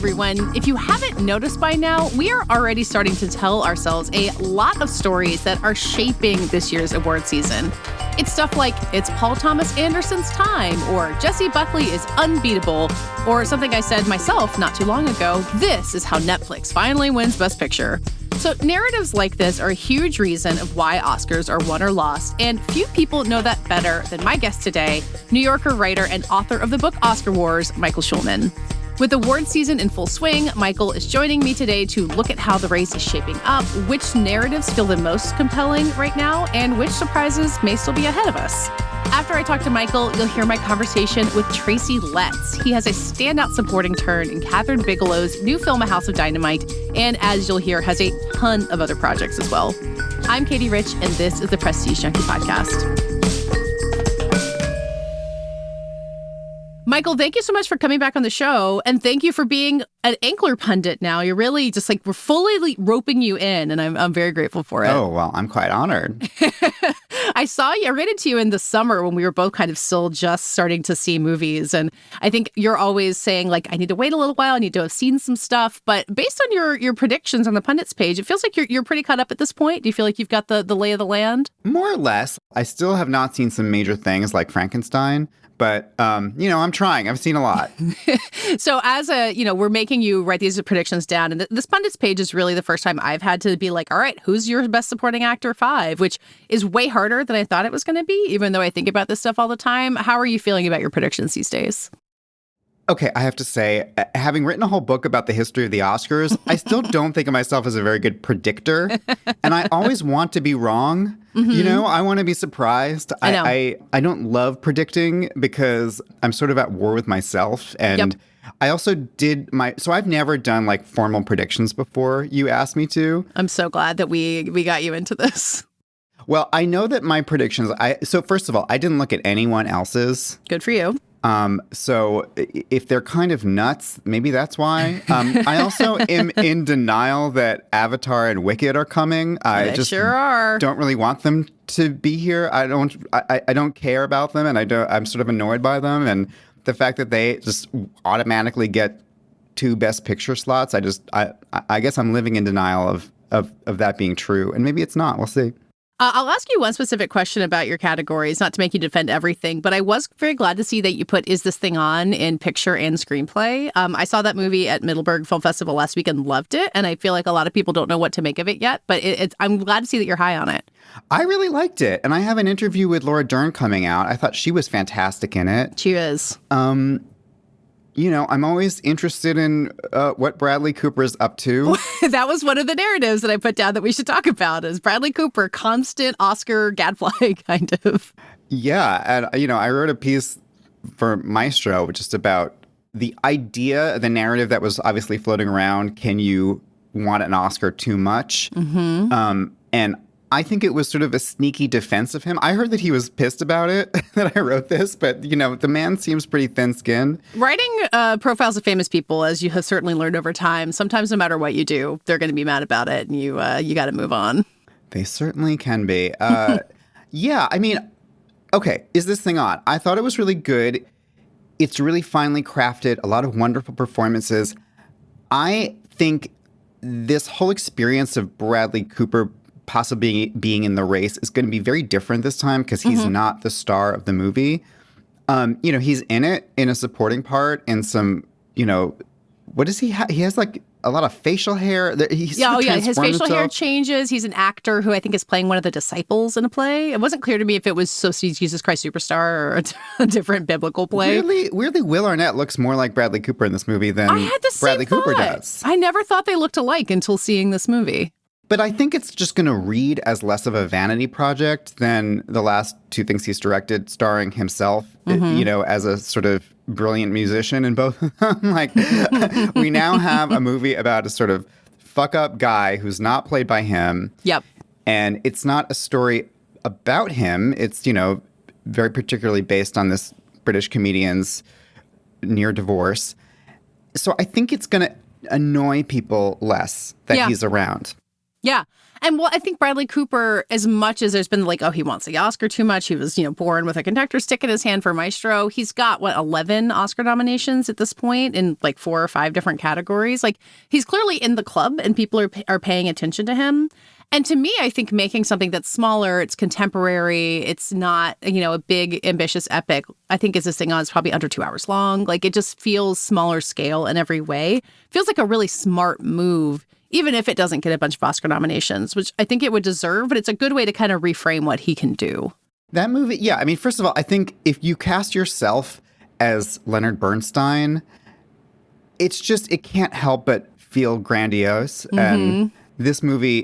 everyone. If you haven't noticed by now, we are already starting to tell ourselves a lot of stories that are shaping this year's award season. It's stuff like, it's Paul Thomas Anderson's time, or Jessie Buckley is unbeatable, or something I said myself not too long ago, this is how Netflix finally wins Best Picture. So narratives like this are a huge reason of why Oscars are won or lost, and few people know that better than my guest today, New Yorker writer and author of the book Oscar Wars, Michael Schulman. With award season in full swing, Michael is joining me today to look at how the race is shaping up, which narratives feel the most compelling right now, and which surprises may still be ahead of us. After I talk to Michael, you'll hear my conversation with Tracy Letts. He has a standout supporting turn in Kathryn Bigelow's new film, A House of Dynamite, and as you'll hear, has a ton of other projects as well. I'm Katey Rich, and this is the Prestige Junkie Podcast. Michael, thank you so much for coming back on the show, and thank you for being an Ankler pundit now. You're really just like, we're fully roping you in, and I'm very grateful for it. Oh, well, I'm quite honored. I ran into you in the summer when we were both kind of still just starting to see movies, and I think you're always saying, like, I need to wait a little while, I need to have seen some stuff, but based on your predictions on the pundits page, it feels like you're pretty caught up at this point. Do you feel like you've got the lay of the land? More or less. I still have not seen some major things like Frankenstein. But, I'm trying. I've seen a lot. So we're making you write these predictions down. And this pundits page is really the first time I've had to be like, all right, who's your best supporting actor 5, which is way harder than I thought it was going to be, even though I think about this stuff all the time. How are you feeling about your predictions these days? Okay, I have to say, having written a whole book about the history of the Oscars, I still don't think of myself as a very good predictor. And I always want to be wrong. Mm-hmm. I want to be surprised. I know. I don't love predicting because I'm sort of at war with myself. And yep. I also so I've never done like formal predictions before you asked me to. I'm so glad that we got you into this. Well, I know that my predictions, so first of all, I didn't look at anyone else's. Good for you. So if they're kind of nuts, maybe that's why. I also am in denial that Avatar and Wicked are coming. They just sure are. Don't really want them to be here. I don't care about them, and I'm sort of annoyed by them. And the fact that they just automatically get 2 Best Picture slots, I guess I'm living in denial of that being true. And maybe it's not. We'll see. I'll ask you one specific question about your categories, not to make you defend everything, but I was very glad to see that you put Is This Thing On in picture and screenplay. I saw that movie at Middleburg Film Festival last week and loved it, and I feel like a lot of people don't know what to make of it yet, but I'm glad to see that you're high on it. I really liked it, and I have an interview with Laura Dern coming out. I thought she was fantastic in it. She is. I'm always interested in what Bradley Cooper's up to. That was one of the narratives that I put down that we should talk about is Bradley Cooper, constant Oscar gadfly, kind of. Yeah. And, I wrote a piece for Maestro just about the idea, the narrative that was obviously floating around. Can you want an Oscar too much? Mm-hmm. And I think it was sort of a sneaky defense of him. I heard that he was pissed about it, that I wrote this, but, the man seems pretty thin-skinned. Writing profiles of famous people, as you have certainly learned over time, sometimes no matter what you do, they're going to be mad about it, and you got to move on. They certainly can be. Yeah, okay, Is This Thing On? I thought it was really good. It's really finely crafted, a lot of wonderful performances. I think this whole experience of Bradley Cooper possibly being in the race is going to be very different this time because he's not the star of the movie. He's in it in a supporting part and some, what does he have? He has like a lot of facial hair. His facial hair changes. He's an actor who I think is playing one of the disciples in a play. It wasn't clear to me if it was So Sees Jesus Christ Superstar or a different biblical play. Weirdly, Will Arnett looks more like Bradley Cooper in this movie than Bradley Cooper does. I never thought they looked alike until seeing this movie. But I think it's just going to read as less of a vanity project than the last 2 things he's directed, starring himself, as a sort of brilliant musician in both of them. We now have a movie about a sort of fuck-up guy who's not played by him. Yep. And it's not a story about him. It's, very particularly based on this British comedian's near divorce. So I think it's going to annoy people less that he's around. Yeah. And well, I think Bradley Cooper, as much as there's been like, oh, he wants the Oscar too much. He was, born with a conductor's stick in his hand for Maestro. He's got, 11 Oscar nominations at this point in like 4 or 5 different categories. Like, he's clearly in the club and people are paying attention to him. And to me, I think making something that's smaller, it's contemporary, it's not, a big, ambitious epic, I think is this thing on, it's probably under 2 hours long. Like, it just feels smaller scale in every way. Feels like a really smart move, even if it doesn't get a bunch of Oscar nominations, which I think it would deserve, but it's a good way to kind of reframe what he can do. That movie, yeah. I mean, first of all, I think if you cast yourself as Leonard Bernstein, it can't help but feel grandiose. Mm-hmm. And this movie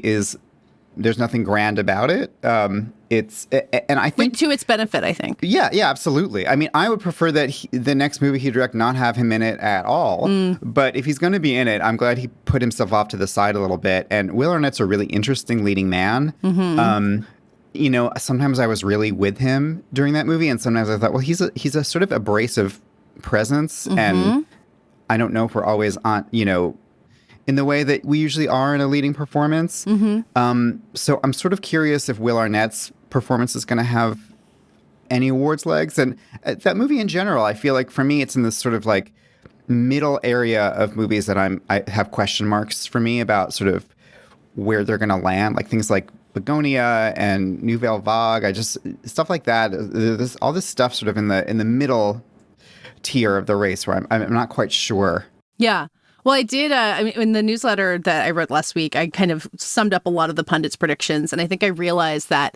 there's nothing grand about it. And I think to its benefit, I think. Yeah, absolutely. I mean, I would prefer that the next movie he direct not have him in it at all. But if he's going to be in it, I'm glad he put himself off to the side a little bit. And Will Arnett's a really interesting leading man. Mm-hmm. Sometimes I was really with him during that movie, and sometimes I thought, well, he's a sort of abrasive presence, mm-hmm. and I don't know if we're always on, in the way that we usually are in a leading performance. Mm-hmm. So I'm sort of curious if Will Arnett's performance is going to have any awards legs. And that movie in general, I feel like for me, it's in this sort of like middle area of movies that I have question marks for me about sort of where they're going to land, like things like Begonia and Nouvelle Vague. Stuff like that. There's all this stuff sort of in the middle tier of the race where I'm not quite sure. Yeah. Well, I did, in the newsletter that I wrote last week, I kind of summed up a lot of the pundits' predictions, and I think I realized that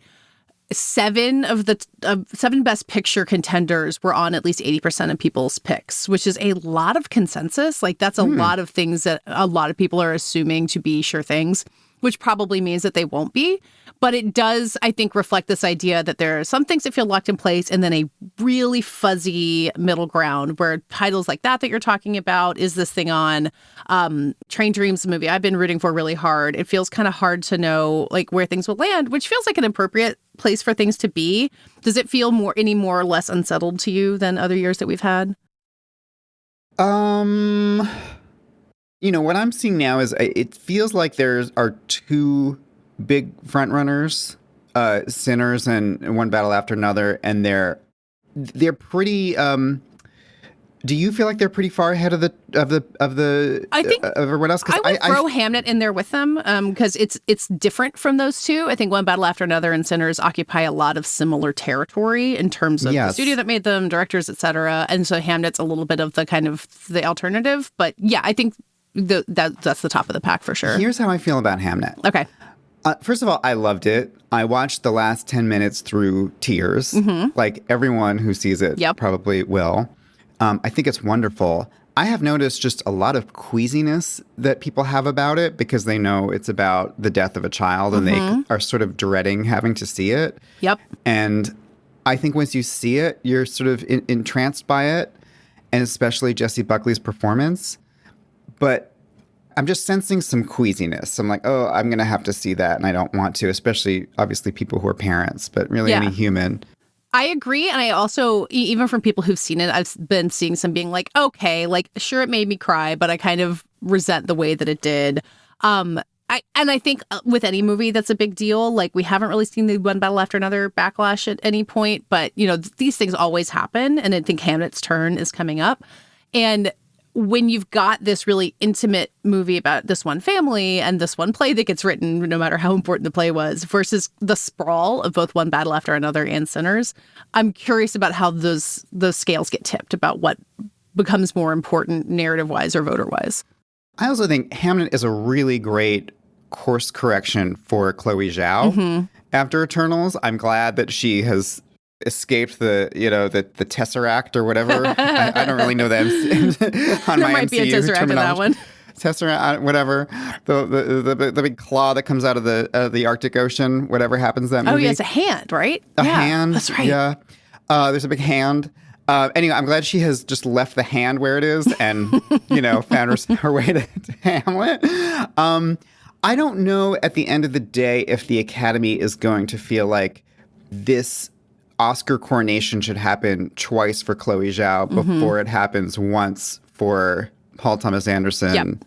7 of the 7 best picture contenders were on at least 80% of people's picks, which is a lot of consensus. Like, that's a lot of things that a lot of people are assuming to be sure things, which probably means that they won't be. But it does, I think, reflect this idea that there are some things that feel locked in place and then a really fuzzy middle ground where titles like that you're talking about, is this thing on Train Dreams, the movie I've been rooting for really hard. It feels kind of hard to know like where things will land, which feels like an appropriate place for things to be. Does it feel any more or less unsettled to you than other years that we've had? What I'm seeing now is it feels like there are 2 big front runners, Sinners and One Battle After Another, and they're pretty. Do you feel like they're pretty far ahead of I think of everyone else? I would throw Hamnet in there with them because it's different from those 2. I think One Battle After Another and Sinners occupy a lot of similar territory in terms of the studio that made them, directors, etc. And so Hamnet's a little bit of the kind of the alternative. But yeah, I think that's the top of the pack for sure. Here's how I feel about Hamnet. Okay. First of all, I loved it. I watched the last 10 minutes through tears, like everyone who sees it probably will. I think it's wonderful. I have noticed just a lot of queasiness that people have about it because they know it's about the death of a child and they are sort of dreading having to see it. Yep. And I think once you see it, you're sort of entranced by it, and especially Jessie Buckley's performance. But I'm just sensing some queasiness. I'm like, oh, I'm going to have to see that, and I don't want to, especially, obviously, people who are parents, but really any human. I agree. And I also, even from people who've seen it, I've been seeing some being like, okay, like, sure, it made me cry, but I kind of resent the way that it did. I think with any movie that's a big deal, like we haven't really seen the One Battle After Another backlash at any point, but, these things always happen. And I think Hamnet's turn is coming up. And when you've got this really intimate movie about this one family and this one play that gets written, no matter how important the play was, versus the sprawl of both One Battle After Another and Sinners, I'm curious about how those scales get tipped about what becomes more important narrative-wise or voter-wise. I also think Hamnet is a really great course correction for Chloe Zhao after Eternals. I'm glad that she has escaped the Tesseract or whatever. I don't really know that on there my might MCU be a Tesseract in that one. Tesseract, whatever. The big claw that comes out of the Arctic Ocean, whatever happens in that movie. Oh, yeah, it's a hand, right? A hand. That's right. Yeah. There's a big hand. Anyway, I'm glad she has just left the hand where it is and, found her way to Hamlet. I don't know at the end of the day if the Academy is going to feel like this Oscar coronation should happen twice for Chloe Zhao before it happens once for Paul Thomas Anderson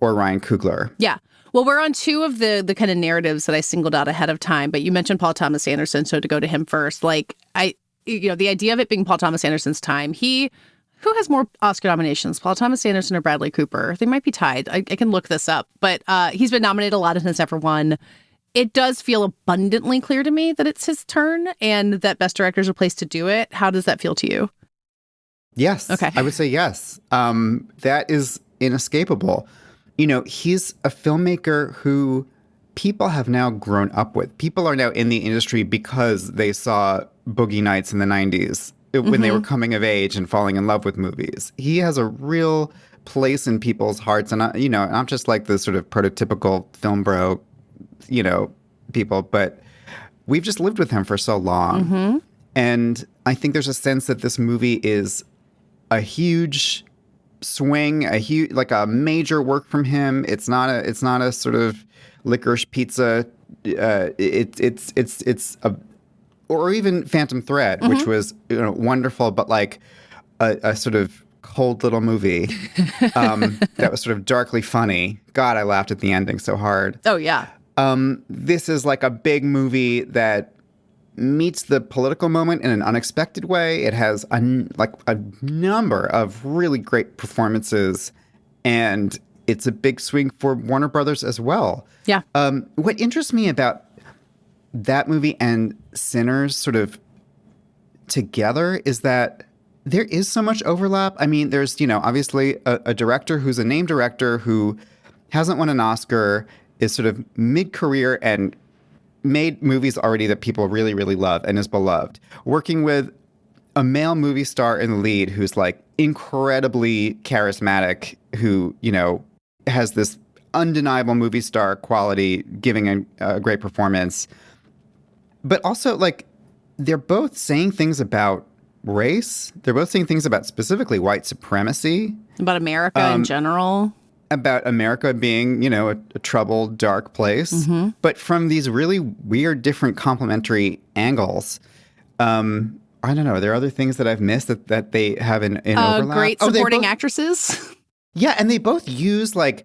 or Ryan Coogler. Yeah. Well, we're on two of the kind of narratives that I singled out ahead of time, but you mentioned Paul Thomas Anderson, so to go to him first, like the idea of it being Paul Thomas Anderson's time, who has more Oscar nominations, Paul Thomas Anderson or Bradley Cooper? They might be tied. I can look this up, but he's been nominated a lot and has never won. It does feel abundantly clear to me that it's his turn and that Best Director is a place to do it. How does that feel to you? Yes. Okay. I would say yes. That is inescapable. He's a filmmaker who people have now grown up with. People are now in the industry because they saw Boogie Nights in the 90s when they were coming of age and falling in love with movies. He has a real place in people's hearts. And, not just like the sort of prototypical film bro, people, but we've just lived with him for so long. And I think there's a sense that this movie is a huge swing, a major work from him. It's not a sort of licorice pizza. Or even Phantom Thread, which was wonderful, but like a sort of cold little movie that was sort of darkly funny. God, I laughed at the ending so hard. Oh yeah. This is like a big movie that meets the political moment in an unexpected way. It has a number of really great performances, and it's a big swing for Warner Brothers as well. Yeah. What interests me about that movie and Sinners sort of together is that there is so much overlap. I mean, there's, obviously a director who's a named director who hasn't won an Oscar, is sort of mid-career and made movies already that people really, really love and is beloved. Working with a male movie star in the lead who's like incredibly charismatic, who, has this undeniable movie star quality, giving a great performance. But also, like, they're both saying things about race. They're both saying things about specifically white supremacy. About America in general. About America being, a troubled, dark place. But from these really weird, different complementary angles. I don't know. Are there other things that I've missed that they have in overlap? Great supporting actresses. Yeah, and they both use, like,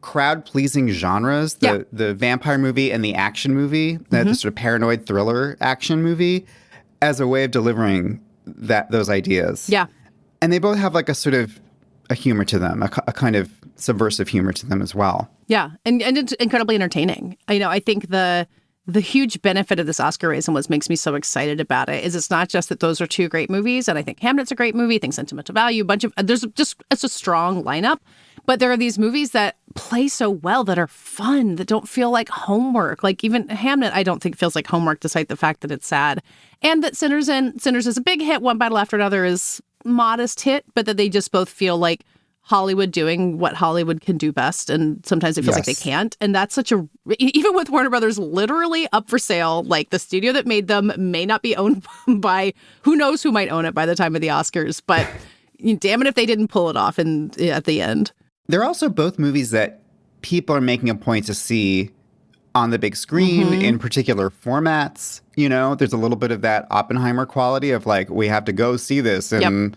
crowd-pleasing genres, the vampire movie and the action movie, the sort of paranoid thriller action movie, as a way of delivering those ideas. Yeah. And they both have like a sort of a humor to them, a kind of subversive humor to them as well. Yeah, and it's incredibly entertaining. I think the huge benefit of this Oscar race and what makes me so excited about it is it's not just that those are two great movies, and I think Hamlet's a great movie, I think Sentimental Value, it's a strong lineup, but there are these movies that play so well, that are fun, that don't feel like homework. Like even Hamlet, I don't think feels like homework, despite the fact that it's sad. And that Sinners is a big hit, One Battle After Another is modest hit, but that they just both feel like Hollywood doing what Hollywood can do best, and sometimes it feels like they can't. And that's even with Warner Brothers literally up for sale, like the studio that made them may not be owned by who knows who might own it by the time of the Oscars, but damn it if they didn't pull it off at the end. They're also both movies that people are making a point to see on the big screen in particular formats. There's a little bit of that Oppenheimer quality of like, we have to go see this in,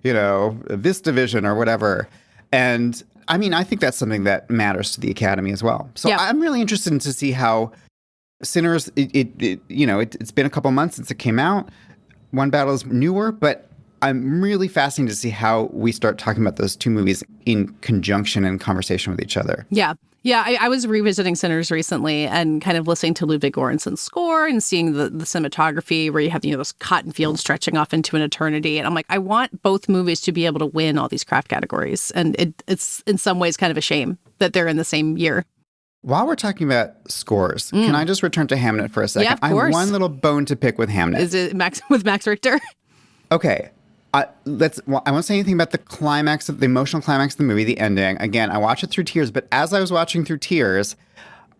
this division or whatever. And I mean, I think that's something that matters to the Academy as well. So I'm really interested to see how Sinners, it's been a couple months since it came out. One Battle is newer, but I'm really fascinated to see how we start talking about those two movies in conjunction and conversation with each other. Yeah. Yeah, I was revisiting Sinners recently and kind of listening to Ludwig Göransson's score and seeing the cinematography where you have, this cotton field stretching off into an eternity. And I'm like, I want both movies to be able to win all these craft categories. And it's in some ways kind of a shame that they're in the same year. While we're talking about scores, can I just return to Hamnet for a second? Yeah, of course. I have one little bone to pick with Hamnet. Is it with Max Richter? Okay. I won't say anything about the emotional climax of the movie, the ending. Again, I watched it through tears, but as I was watching through tears,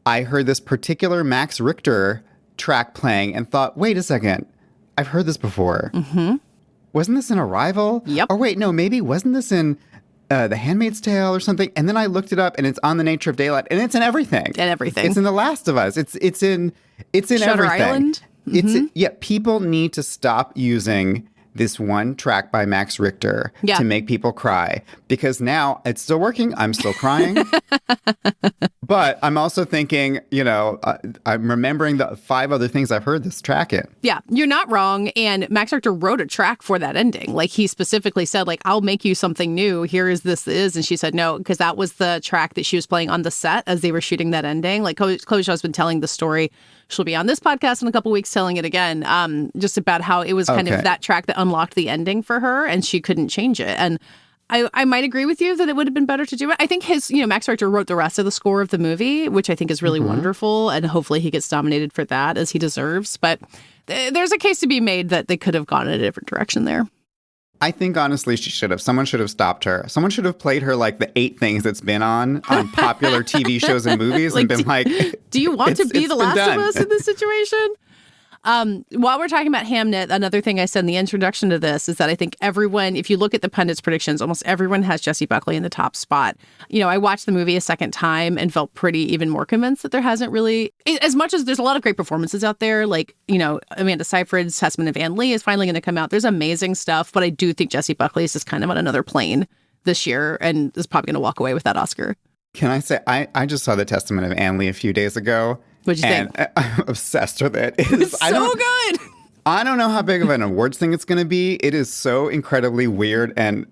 I heard this particular Max Richter track playing and thought, wait a second, I've heard this before. Wasn't this in Arrival? Yep. Or wait, no, maybe wasn't this in The Handmaid's Tale or something? And then I looked it up and it's on The Nature of Daylight and it's in everything. It's in The Last of Us. It's in Shutter everything. Island? People need to stop using this one track by Max Richter Yeah. to make people cry, because now it's still working. I'm still crying. But I'm also thinking, I'm remembering the 5 other things I've heard this track in. Yeah, you're not wrong. And Max Richter wrote a track for that ending. Like, he specifically said, like, I'll make you something new. Here is this is. And she said no, because that was the track that she was playing on the set as they were shooting that ending. Like, Chloe Shaw's been telling the story. She'll be on this podcast in a couple weeks telling it again, just about how it was kind of that track that unlocked the ending for her and she couldn't change it. And I might agree with you that it would have been better to do it. I think Max Richter wrote the rest of the score of the movie, which I think is really wonderful. And hopefully he gets nominated for that, as he deserves. But there's a case to be made that they could have gone in a different direction there. I think, honestly, she should have. Someone should have stopped her. Someone should have played her like the 8 things that's been on popular TV shows and movies and been like, do you want to be the Last of Us in this situation? While we're talking about Hamnet, another thing I said in the introduction to this is that I think everyone, if you look at the pundits' predictions, almost everyone has Jessie Buckley in the top spot. I watched the movie a second time and felt even more convinced that there hasn't really, as much as there's a lot of great performances out there, like, Amanda Seyfried's Testament of Anne Lee is finally going to come out. There's amazing stuff, but I do think Jessie Buckley is just kind of on another plane this year and is probably going to walk away with that Oscar. Can I say, I just saw the Testament of Anne Lee a few days ago. What'd you think? I'm obsessed with it. It's so good. I don't know how big of an awards thing it's going to be. It is so incredibly weird, and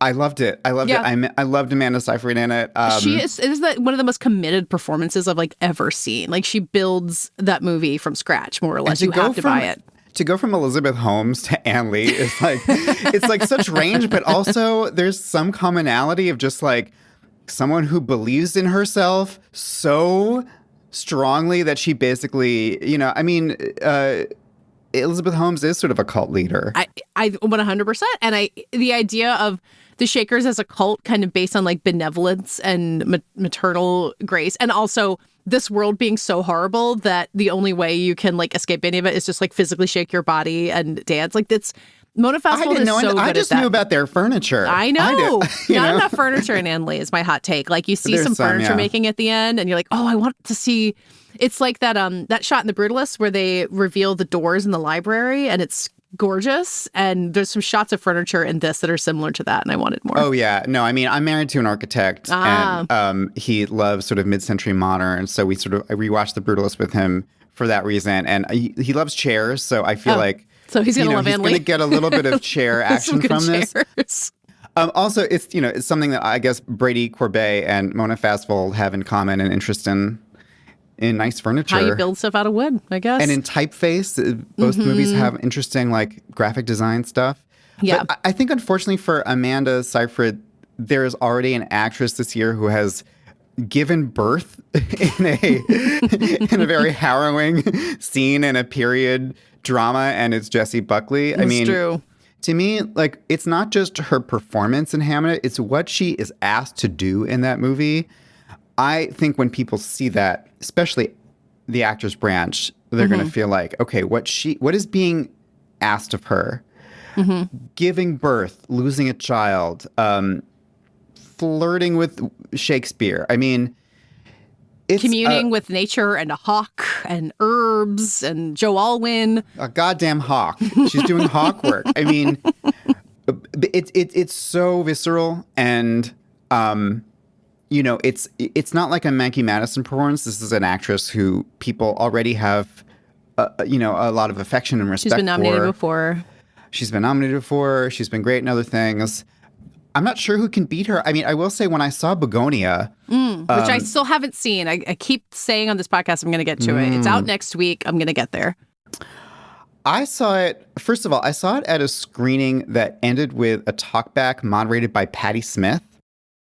I loved it. I loved it. I loved Amanda Seyfried in it. It is one of the most committed performances I've ever seen. Like, she builds that movie from scratch, more or less. You have to buy it. To go from Elizabeth Holmes to Anne Lee is it's such range, but also there's some commonality of just someone who believes in herself so strongly that she basically, Elizabeth Holmes is sort of a cult leader. I 100%. And the idea of the Shakers as a cult kind of based on benevolence and maternal grace, and also this world being so horrible that the only way you can escape any of it is just physically shake your body and dance. That's Mona Festival is so good. I just knew about their furniture. I know. Not enough furniture in Anne Lee is my hot take. You see There's some furniture making at the end, and you're like, oh, I want to see. It's like that shot in The Brutalist where they reveal the doors in the library, and it's gorgeous. And there's some shots of furniture in this that are similar to that, and I wanted more. Oh yeah, no, I'm married to an architect, and he loves sort of mid-century modern. So I rewatched The Brutalist with him for that reason, and he loves chairs. So I feel so he's going to love Anne Lee. He's going to get a little bit of chair action from this. Also, it's something that I guess Brady Corbet and Mona Festival have in common, an interest in nice furniture. How you build stuff out of wood, I guess. And in typeface, both movies have interesting graphic design stuff. Yeah. But I think unfortunately for Amanda Seyfried, there is already an actress this year who has given birth in a very harrowing scene in a period drama, and it's Jessie Buckley. It's true. To me, it's not just her performance in Hamnet, it's what she is asked to do in that movie. I think when people see that, especially the actors branch, they're going to feel okay, what is being asked of her? Giving birth, losing a child, flirting with Shakespeare. It's communing with nature and a hawk and herbs and Joe Alwyn. A goddamn hawk. She's doing hawk work. It's so visceral, and it's not like a Maggie Madison performance. This is an actress who people already have a lot of affection and respect for. She's been nominated before. She's been nominated before. She's been great in other things. I'm not sure who can beat her. I will say when I saw Begonia, which I still haven't seen. I keep saying on this podcast I'm going to get to it. It's out next week. I'm going to get there. I saw it, first of all, at a screening that ended with a talkback moderated by Patti Smith.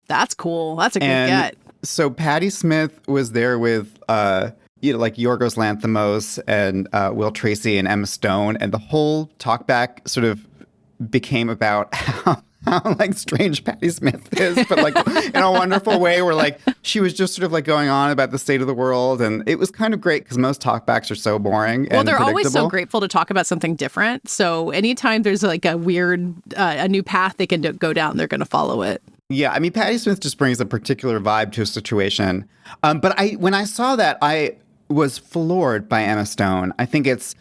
That's cool. That's a good get. So Patti Smith was there with Yorgos Lanthimos and Will Tracy and Emma Stone, and the whole talkback sort of became about how strange Patti Smith is, but in a wonderful way where she was just sort of going on about the state of the world, and it was kind of great because most talkbacks are so boring. Well, they're always so grateful to talk about something different. So anytime there's a weird, a new path they can go down, they're going to follow it. Yeah, Patti Smith just brings a particular vibe to a situation. But when I saw that, I was floored by Emma Stone. I think it's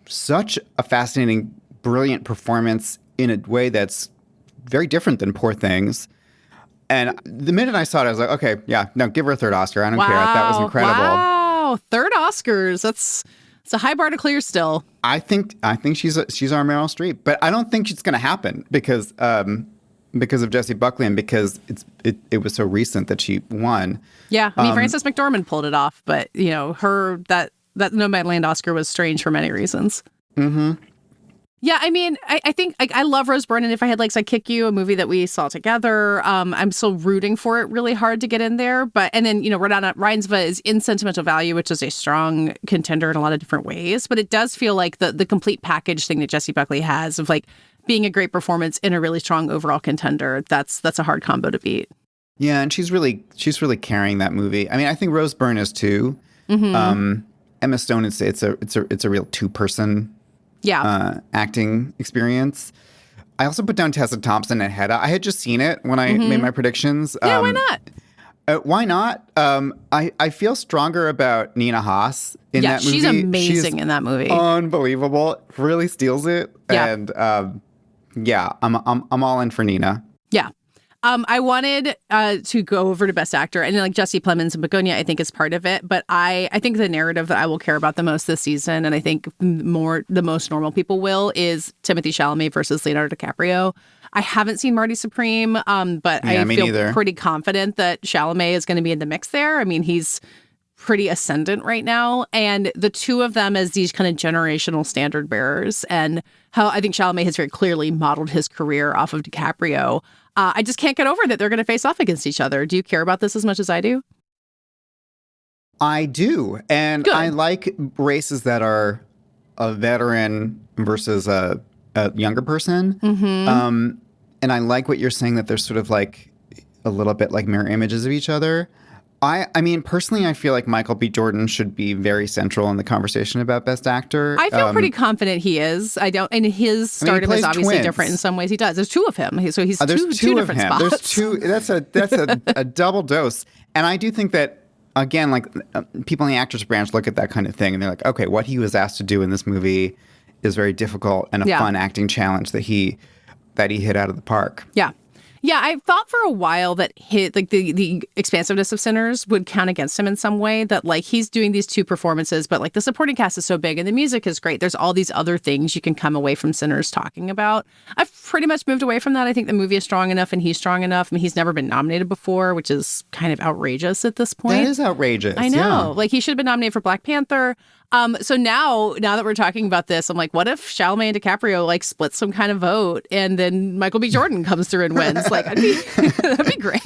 such a fascinating brilliant performance in a way that's very different than Poor Things. And the minute I saw it, I was like, okay, yeah, no, give her a third Oscar. I don't care. That was incredible. Wow, third Oscars. It's a high bar to clear still. I think she's our Meryl Streep, but I don't think it's going to happen because of Jessie Buckley and because it was so recent that she won. Yeah, I mean, Frances McDormand pulled it off, but that Nomadland Oscar was strange for many reasons. Mm-hmm. Yeah, I mean, I think I love Rose Byrne, and If I Had Legs, I'd Kick You, a movie that we saw together. I'm still rooting for it really hard to get in there. And then, Renata Reinsva is in Sentimental Value, which is a strong contender in a lot of different ways. But it does feel like the complete package thing that Jessie Buckley has of like being a great performance in a really strong overall contender. That's a hard combo to beat. Yeah, and she's really carrying that movie. I mean, I think Rose Byrne is too. Mm-hmm. Emma Stone, it's a real two-person acting experience. I also put down Tessa Thompson and Hedda. I had just seen it when I made my predictions. Yeah, why not? Why not? I feel stronger about Nina Haas in that movie. She's amazing in that movie. Unbelievable. Really steals it. Yeah. And I'm all in for Nina. Yeah. I wanted to go over to Best Actor, and like Jesse Plemons and Begonia, I think is part of it. But I think the narrative that I will care about the most this season, and I think the most normal people will, is Timothée Chalamet versus Leonardo DiCaprio. I haven't seen Marty Supreme, but I feel pretty confident that Chalamet is going to be in the mix there. I mean, he's pretty ascendant right now, and the two of them as these kind of generational standard bearers, and how I think Chalamet has very clearly modeled his career off of DiCaprio. I just can't get over that they're going to face off against each other. Do you care about this as much as I do? I do. And Good. I like races that are a veteran versus a younger person. Mm-hmm. And I like what you're saying, that they're sort of like a little bit like mirror images of each other. I mean, personally, I feel like Michael B. Jordan should be very central in the conversation about Best Actor. I feel pretty confident he is. And his stardom is obviously different in some ways. He does. There's two of him, so he's two different spots. There's two. That's a double dose. And I do think that, again, like people in the actors branch look at that kind of thing and they're like, okay, what he was asked to do in this movie is very difficult and a fun acting challenge that he hit out of the park. Yeah. Yeah, I thought for a while that the expansiveness of Sinners would count against him in some way, that like he's doing these two performances, but like the supporting cast is so big and the music is great. There's all these other things you can come away from Sinners talking about. I've pretty much moved away from that. I think the movie is strong enough and he's strong enough. I mean, he's never been nominated before, which is kind of outrageous at this point. That is outrageous. I know. Yeah. Like he should have been nominated for Black Panther. So now that we're talking about this, I'm like, what if Chalamet and DiCaprio like split some kind of vote and then Michael B. Jordan comes through and wins? Like, that'd be great.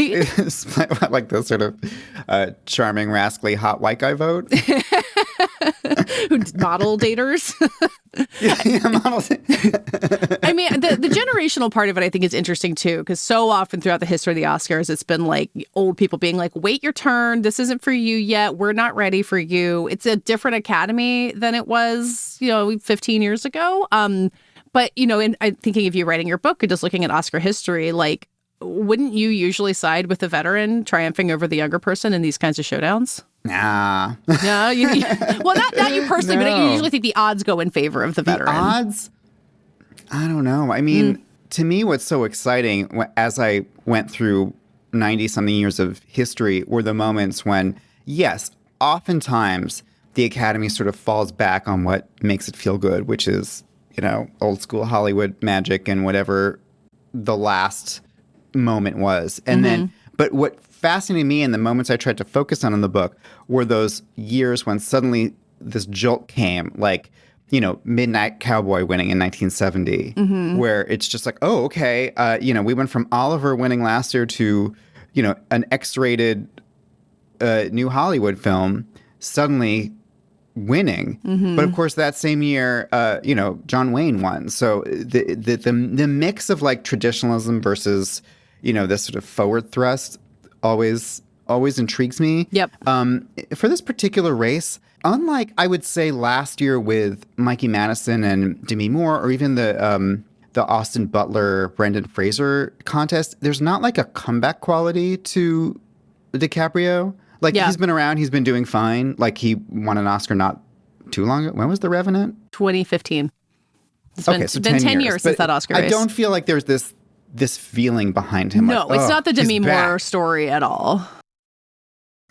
Like the sort of charming, rascally, hot white guy vote. Model daters. yeah, models. I mean, the generational part of it, I think, is interesting, too, because so often throughout the history of the Oscars, it's been like old people being like, wait your turn. This isn't for you yet. We're not ready for you. It's a different academy than it was, 15 years ago. But, I'm thinking of you writing your book and just looking at Oscar history, like, wouldn't you usually side with the veteran triumphing over the younger person in these kinds of showdowns? Nah. No, well, not you personally, but I usually think the odds go in favor of the veteran. The odds? I don't know. I mean, to me, what's so exciting as I went through 90-something years of history were the moments when, yes, oftentimes the Academy sort of falls back on what makes it feel good, which is, old school Hollywood magic and whatever the last moment was. And then, but what fascinated me in the moments I tried to focus on in the book were those years when suddenly this jolt came, like, Midnight Cowboy winning in 1970, where it's just like, oh, okay, we went from Oliver winning last year to, an X-rated new Hollywood film suddenly winning. But of course, that same year, John Wayne won. So the mix of like traditionalism versus, this sort of forward thrust always intrigues me. Yep. For this particular race, unlike I would say last year with Mikey Madison and Demi Moore, or even the Austin Butler Brendan Fraser contest, there's not like a comeback quality to DiCaprio. Like he's been around, he's been doing fine. Like he won an Oscar not too long ago. When was The Revenant? 2015. It's been 10 years since that Oscar race. I don't feel like there's this feeling behind him. No, like, it's not the Demi Moore back. story at all.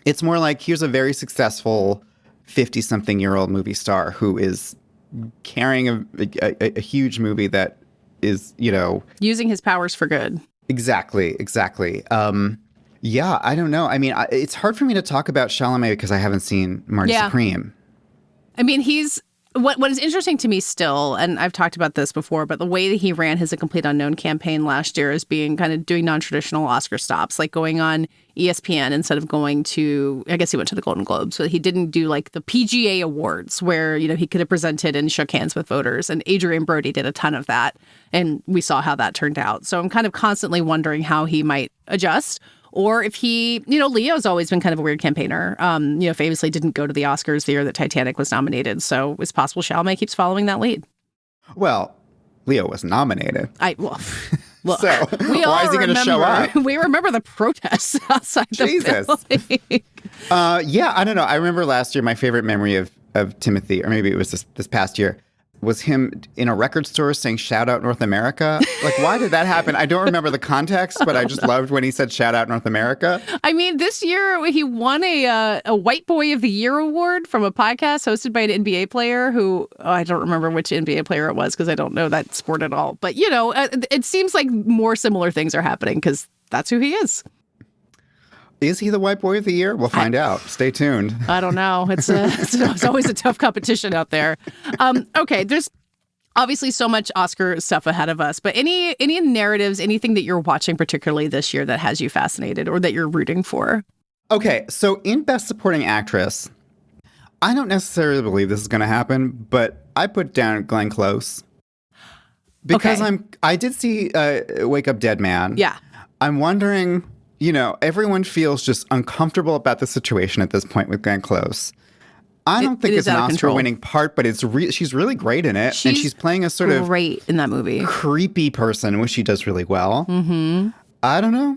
It's more like here's a very successful 50-something-year-old movie star who is carrying a huge movie that is, using his powers for good. Exactly. Yeah, I don't know. I mean, it's hard for me to talk about Chalamet because I haven't seen Marty Supreme. I mean, what is interesting to me still, and I've talked about this before, but the way that he ran his A Complete Unknown campaign last year is being kind of doing non-traditional Oscar stops, like going on ESPN instead of going to, I guess he went to the Golden Globes, so he didn't do like the PGA Awards where, he could have presented and shook hands with voters. And Adrian Brody did a ton of that. And we saw how that turned out. So I'm kind of constantly wondering how he might adjust. Or if he, Leo's always been kind of a weird campaigner. Famously didn't go to the Oscars the year that Titanic was nominated. So it's possible Chalamet keeps following that lead. Well, Leo was nominated. Look, so why is he going to show up? We remember the protests outside Jesus. the building. Yeah, I don't know. I remember last year, my favorite memory of Timothy, or maybe it was this past year, was him in a record store saying "Shout out North America." Like, why did that happen? I don't remember the context, but I just loved when he said "Shout out North America." I mean, this year he won a White Boy of the Year award from a podcast hosted by an NBA player who, I don't remember which NBA player it was because I don't know that sport at all. But, it seems like more similar things are happening because that's who he is. Is he the White Boy of the Year? We'll find out. Stay tuned. I don't know. It's always a tough competition out there. Okay, there's obviously so much Oscar stuff ahead of us, but any narratives, anything that you're watching particularly this year that has you fascinated or that you're rooting for? Okay, so in Best Supporting Actress, I don't necessarily believe this is going to happen, but I put down Glenn Close because I did see Wake Up Dead Man. Yeah. I'm wondering, everyone feels just uncomfortable about the situation at this point with Glenn Close. I don't think it's an Oscar-winning part, but she's really great in it. And she's playing a sort of great in that movie. Creepy person, which she does really well. Mm-hmm. I don't know.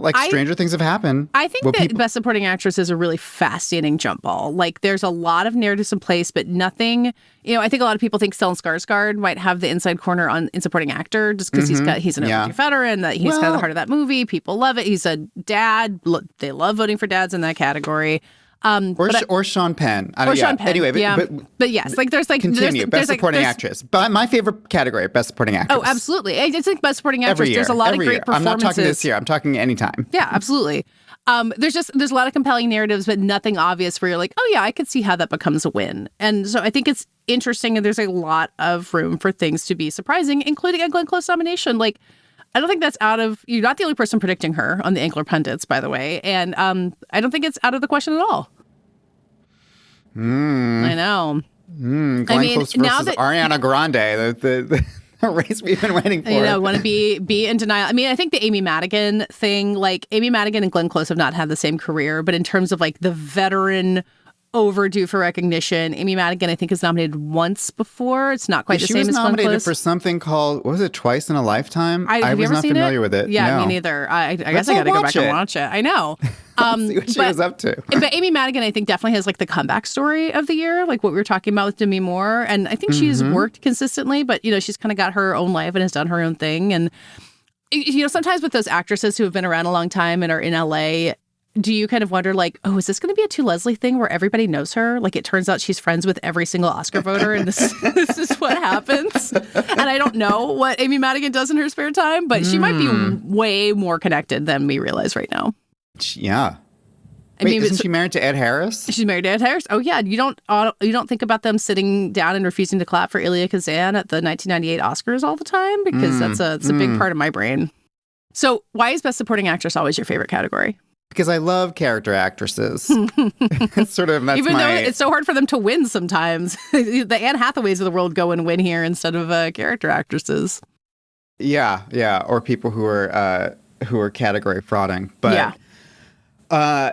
Like, stranger things have happened. I think that Best Supporting Actress is a really fascinating jump ball. Like, there's a lot of narratives in place, but nothing. I think a lot of people think Stellan Skarsgård might have the inside corner in supporting actor just because he's an OG veteran, that he's kind of the heart of that movie. People love it. He's a dad. They love voting for dads in that category. Or Sean Penn. Sean Penn. Anyway, but yes, like there's like continue. Best Supporting Actress. But my favorite category, Best Supporting Actress. Oh, absolutely. I just think Best Supporting Actress. Every year, there's a lot of great performances. I'm not talking this year. I'm talking anytime. Yeah, absolutely. There's a lot of compelling narratives, but nothing obvious where you're like, oh yeah, I could see how that becomes a win. And so I think it's interesting, and there's a lot of room for things to be surprising, including a Glenn Close nomination. Like, I don't think that's you're not the only person predicting her on the Ankler Pundits, by the way. And I don't think it's out of the question at all. I know. Glenn Close versus Ariana Grande, the race we've been waiting for. Want to be in denial. I mean, I think the Amy Madigan thing, like Amy Madigan and Glenn Close have not had the same career, but in terms of like the veteran overdue for recognition, Amy Madigan, I think, is nominated once before. It's not quite the same as Glenn Close. She was nominated for something called, what was it, Twice in a Lifetime? I was not familiar with it. Yeah, no. me neither. I guess I got to go back and watch it. I know. See what she was up to. But Amy Madigan, I think, definitely has like the comeback story of the year, like what we were talking about with Demi Moore. And I think she's worked consistently, but, she's kind of got her own life and has done her own thing. And, sometimes with those actresses who have been around a long time and are in LA, do you kind of wonder, like, oh, is this going to be a To Leslie thing where everybody knows her? Like, it turns out she's friends with every single Oscar voter, and this is what happens. And I don't know what Amy Madigan does in her spare time, but she might be way more connected than we realize right now. Yeah. Isn't she married to Ed Harris? She's married to Ed Harris. Oh yeah, you don't think about them sitting down and refusing to clap for Elia Kazan at the 1998 Oscars all the time, because it's a big part of my brain. So why is Best Supporting Actress always your favorite category? Because I love character actresses. It's sort of even though it's so hard for them to win sometimes. The Anne Hathaways of the world go and win here instead of character actresses. Yeah, or people who are category frauding. But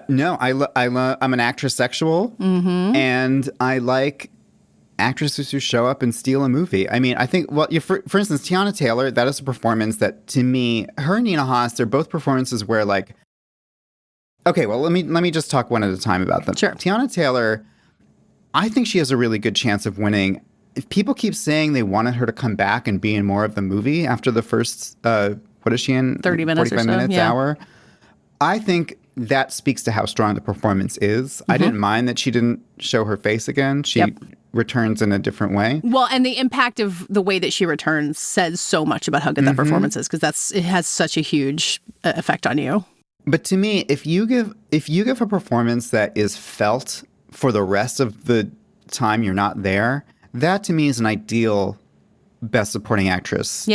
no, I'm an actress sexual, and I like actresses who show up and steal a movie. I mean, I think, for instance, Tiana Taylor, that is a performance that, to me, her and Nina Haas, they're both performances where, like, okay, well, let me just talk one at a time about them. Sure. Tiana Taylor, I think she has a really good chance of winning if people keep saying they wanted her to come back and be in more of the movie after the first, what is she in? 30 minutes 45 or so, minutes, yeah. hour. I think that speaks to how strong the performance is. I didn't mind that she didn't show her face again. She returns in a different way. Well, and the impact of the way that she returns says so much about how good that performance is, because it has such a huge effect on you. But to me, if you give a performance that is felt for the rest of the time you're not there, that to me is an ideal Best Supporting Actress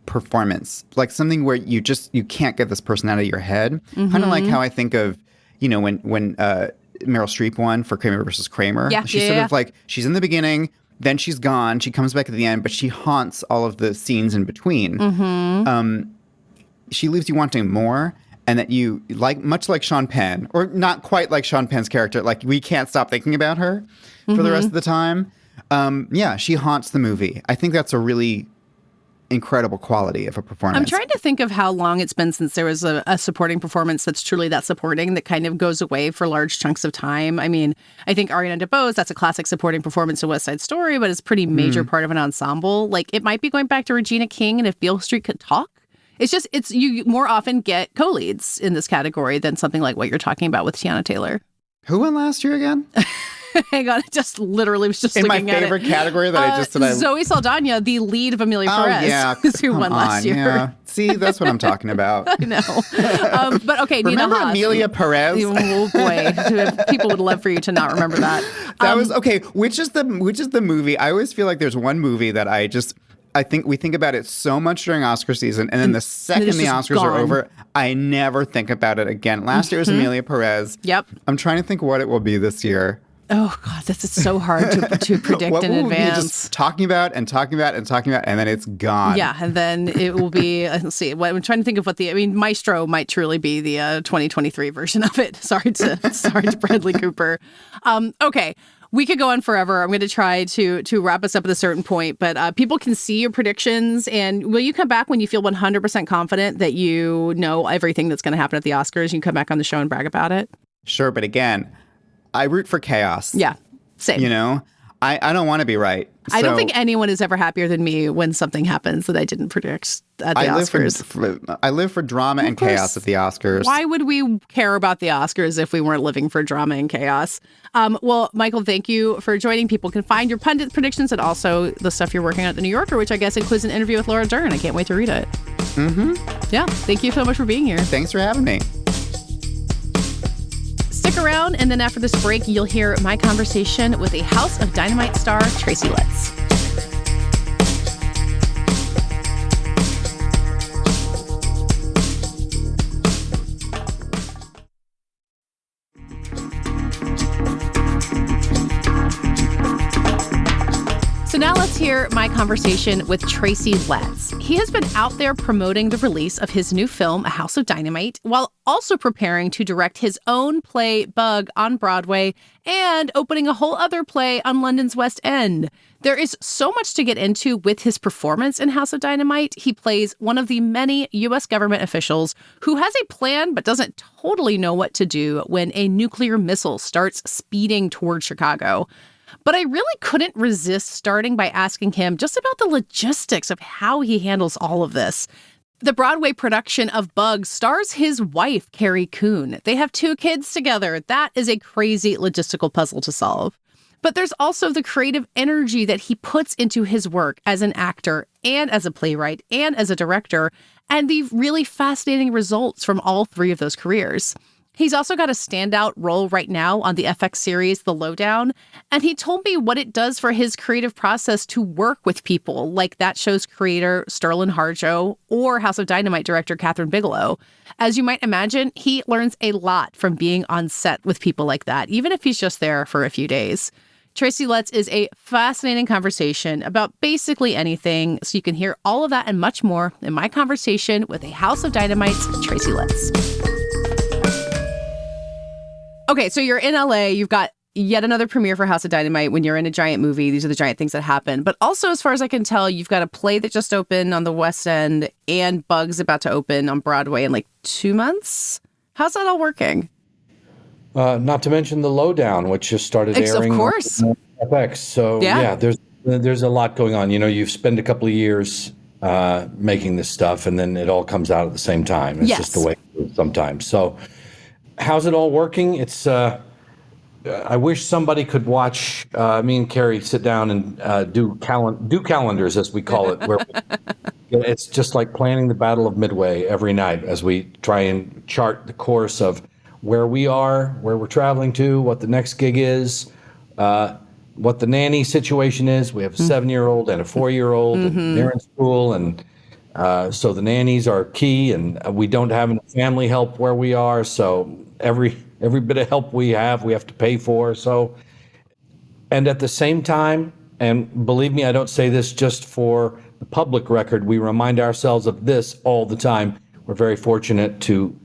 performance. Like something where you can't get this person out of your head. Kind of like how I think of, when Meryl Streep won for Kramer versus Kramer. She's sort of like, she's in the beginning, then she's gone, she comes back at the end, but she haunts all of the scenes in between. She leaves you wanting more. And that you, much like Sean Penn, or not quite like Sean Penn's character, like we can't stop thinking about her for the rest of the time. She haunts the movie. I think that's a really incredible quality of a performance. I'm trying to think of how long it's been since there was a supporting performance that's truly that supporting, that kind of goes away for large chunks of time. I mean, I think Ariana DeBose, that's a classic supporting performance in West Side Story, but it's a pretty major part of an ensemble. Like, it might be going back to Regina King and If Beale Street Could Talk. It's you more often get co-leads in this category than something like what you're talking about with Tiana Taylor. Who won last year again? Hang on, I just literally was just in looking my favorite category that I just said. Zoe Saldana, the lead of Amelia Perez, is who won last year. Yeah. See, that's what I'm talking about. I know. But okay, remember Nina Haas. Amelia Perez? Oh boy, people would love for you to not remember that. That was okay. Which is the movie? I always feel like there's one movie that I think we think about it so much during Oscar season, and then the second the Oscars are over, I never think about it again. Last year was Amelia Perez. Yep. I'm trying to think what it will be this year. Oh God, this is so hard to predict what in will advance. We be just talking about, and then it's gone. Yeah, and then it will be. Let's see. I'm trying to think of Maestro might truly be the 2023 version of it. Sorry to Bradley Cooper. Okay. We could go on forever. I'm going to try to wrap us up at a certain point, but people can see your predictions. And will you come back when you feel 100% confident that you know everything that's going to happen at the Oscars? You can come back on the show and brag about it? Sure, but again, I root for chaos. Yeah, same. I don't want to be right. I don't think anyone is ever happier than me when something happens that I didn't predict at the Oscars. I live for drama and chaos at the Oscars. Why would we care about the Oscars if we weren't living for drama and chaos? Well, Michael, thank you for joining. People can find your pundit predictions and also the stuff you're working on at The New Yorker, which I guess includes an interview with Laura Dern. I can't wait to read it. Yeah, thank you so much for being here. Thanks for having me. Stick around, and then after this break, you'll hear my conversation with A House of Dynamite star Tracy Letts. So now let's hear my conversation with Tracy Letts. He has been out there promoting the release of his new film, A House of Dynamite, while also preparing to direct his own play, Bug, on Broadway, and opening a whole other play on London's West End. There is so much to get into with his performance in House of Dynamite. He plays one of the many U.S. government officials who has a plan but doesn't totally know what to do when a nuclear missile starts speeding toward Chicago. But I really couldn't resist starting by asking him just about the logistics of how he handles all of this. The Broadway production of Bug stars his wife, Carrie Coon. They have 2 kids together. That is a crazy logistical puzzle to solve. But there's also the creative energy that he puts into his work as an actor and as a playwright and as a director, and the really fascinating results from all 3 of those careers. He's also got a standout role right now on the FX series, The Lowdown, and he told me what it does for his creative process to work with people like that show's creator, Sterling Harjo, or House of Dynamite director, Catherine Bigelow. As you might imagine, he learns a lot from being on set with people like that, even if he's just there for a few days. Tracy Letts is a fascinating conversation about basically anything, so you can hear all of that and much more in my conversation with A House of Dynamite's Tracy Letts. Okay, so you're in LA, you've got yet another premiere for House of Dynamite. When you're in a giant movie, these are the giant things that happen. But also, as far as I can tell, you've got a play that just opened on the West End and Bug's about to open on Broadway in like 2 months. How's that all working? Not to mention The Lowdown, which just started airing of course. on FX. So yeah, there's there's a lot going on. You spend a couple of years making this stuff, and then it all comes out at the same time. It's just the way it is sometimes. So how's it all working? It's I wish somebody could watch me and Carrie sit down and do calendars, as we call it, where it's just like planning the Battle of Midway every night as we try and chart the course of where we are, where we're traveling to, what the next gig is, what the nanny situation is. We have a 7-year-old and a 4-year-old, and they're in school, and so the nannies are key, and we don't have any family help where we are, so every bit of help we have to pay for. So, and at the same time, and believe me, I don't say this just for the public record, we remind ourselves of this all the time. We're very fortunate to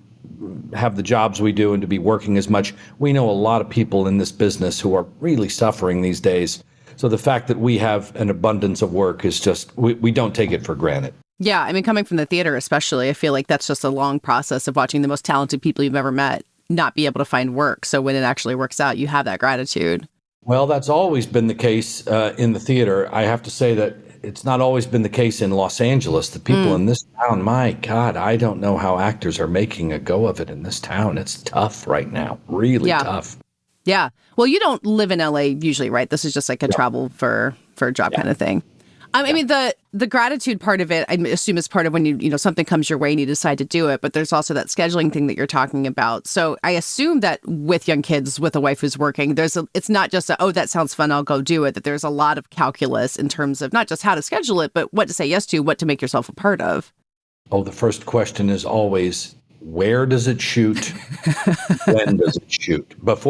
have the jobs we do and to be working as much. We know a lot of people in this business who are really suffering these days. So the fact that we have an abundance of work is just, we don't take it for granted. Yeah, I mean, coming from the theater especially, I feel like that's just a long process of watching the most talented people you've ever met not be able to find work. So when it actually works out, you have that gratitude. Well, that's always been the case in the theater. I have to say that it's not always been the case in Los Angeles. The people in this town, my God, I don't know how actors are making a go of it in this town. It's tough right now, really tough. Yeah. Well, you don't live in LA usually, right? This is just like a travel for a job kind of thing. I mean, the gratitude part of it, I assume, is part of when you something comes your way and you decide to do it. But there's also that scheduling thing that you're talking about. So I assume that with young kids, with a wife who's working, it's not just that sounds fun, I'll go do it. That there's a lot of calculus in terms of not just how to schedule it, but what to say yes to, what to make yourself a part of. Oh, the first question is always, where does it shoot? When does it shoot? But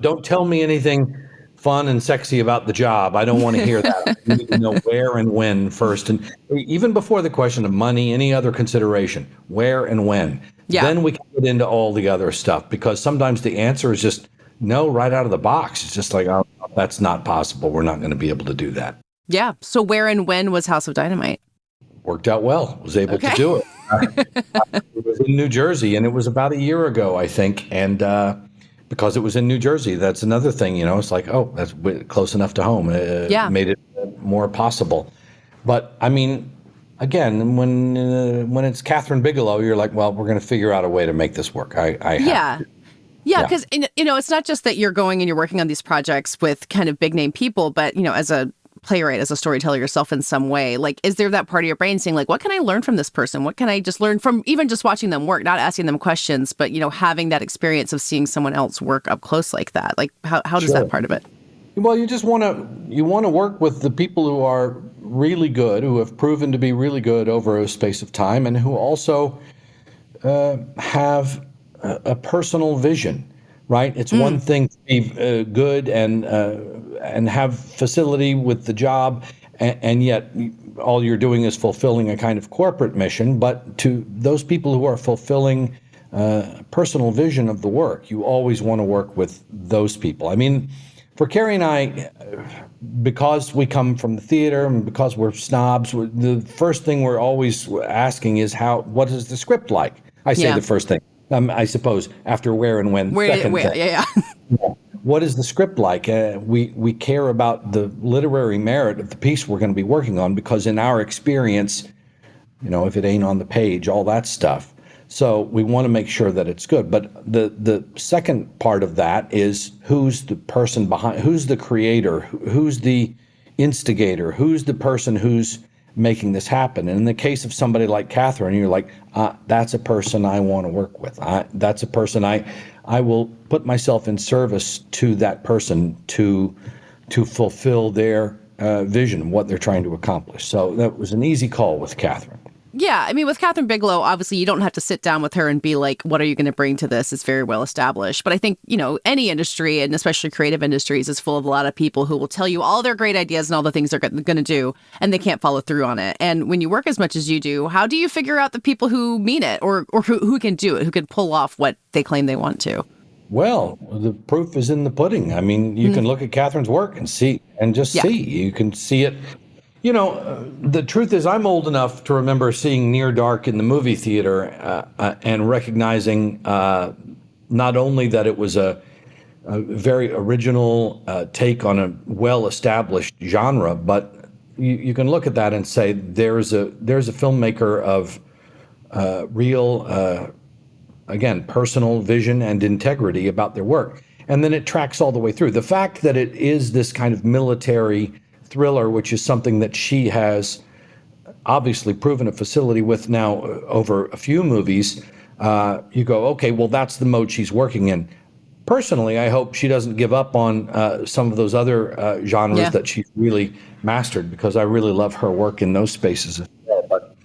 don't tell me anything fun and sexy about the job. I don't want to hear that. I need to know where and when first. And even before the question of money, any other consideration, where and when. Yeah. Then we can get into all the other stuff, because sometimes the answer is just no right out of the box. It's just like, oh, that's not possible. We're not going to be able to do that. Yeah. So where and when was House of Dynamite? Worked out well. Was able to do it. It was in New Jersey, and it was about a year ago, I think. And because it was in New Jersey, that's another thing, it's like, oh, that's close enough to home. Made it more possible. But I mean, again, when it's Catherine Bigelow, you're like, well, we're going to figure out a way to make this work. Yeah, because it's not just that you're going and you're working on these projects with kind of big name people, but as a playwright, as a storyteller yourself in some way, like, is there that part of your brain saying, like, what can I learn from this person? What can I just learn from even just watching them work, not asking them questions, but, having that experience of seeing someone else work up close like that? Like, how does that part of it? Well, you just want to work with the people who are really good, who have proven to be really good over a space of time, and who also have a personal vision, right? It's one thing to be good and have facility with the job, and yet all you're doing is fulfilling a kind of corporate mission. But to those people who are fulfilling personal vision of the work, you always want to work with those people. I mean, for Carrie and I, because we come from the theater and because we're snobs, the first thing we're always asking is what is the script like? I say the first thing. I suppose after where and when. Second thing. What is the script like? We care about the literary merit of the piece we're going to be working on, because in our experience, if it ain't on the page, all that stuff. So we want to make sure that it's good. But the second part of that is, who's the person behind, who's the creator, who's the instigator, who's the person who's making this happen. And in the case of somebody like Catherine, you're like, that's a person I want to work with. That's a person I will put myself in service to that person to fulfill their vision, what they're trying to accomplish. So that was an easy call with Catherine. Yeah, I mean, with Catherine Bigelow, obviously you don't have to sit down with her and be like, what are you going to bring to this? It's very well established. But I think, any industry, and especially creative industries, is full of a lot of people who will tell you all their great ideas and all the things they're going to do, and they can't follow through on it. And when you work as much as you do, how do you figure out the people who mean it, or who can do it, who can pull off what they claim they want to? Well, the proof is in the pudding. I mean, you can look at Catherine's work and see. You can see it. The truth is, I'm old enough to remember seeing Near Dark in the movie theater and recognizing not only that it was a a very original take on a well-established genre, but you can look at that and say there's a filmmaker of real, again, personal vision and integrity about their work. And then it tracks all the way through. The fact that it is this kind of military thriller, which is something that she has obviously proven a facility with now over a few movies, you go, okay, well, that's the mode she's working in. Personally, I hope she doesn't give up on some of those other genres that she's really mastered, because I really love her work in those spaces as well. But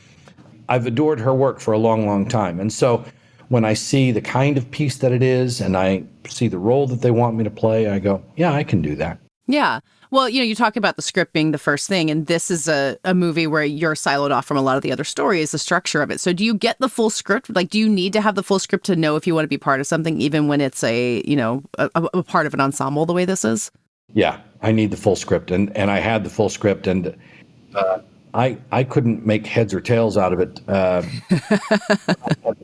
I've adored her work for a long, long time. And so when I see the kind of piece that it is and I see the role that they want me to play, I go, yeah, I can do that. Yeah. Well, you talk about the script being the first thing, and this is a movie where you're siloed off from a lot of the other stories, the structure of it. So do you get the full script? Like, do you need to have the full script to know if you want to be part of something, even when it's a part of an ensemble the way this is? Yeah, I need the full script. And I had the full script, and I couldn't make heads or tails out of it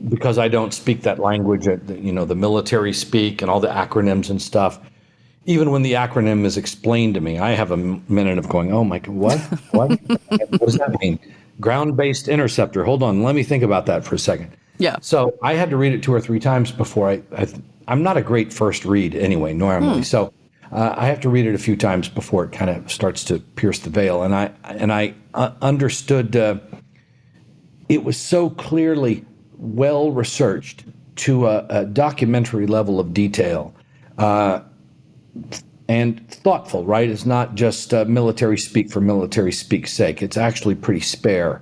because I don't speak that language, the military speak and all the acronyms and stuff. Even when the acronym is explained to me, I have a minute of going, oh my God, what? What does that mean? Ground-based interceptor. Hold on, let me think about that for a second. Yeah. So I had to read it 2 or 3 times before I'm not a great first read anyway, normally. So I have to read it a few times before it kind of starts to pierce the veil. And I understood it was so clearly well researched to a documentary level of detail. And thoughtful, right? It's not just military speak for military speak's sake. It's actually pretty spare.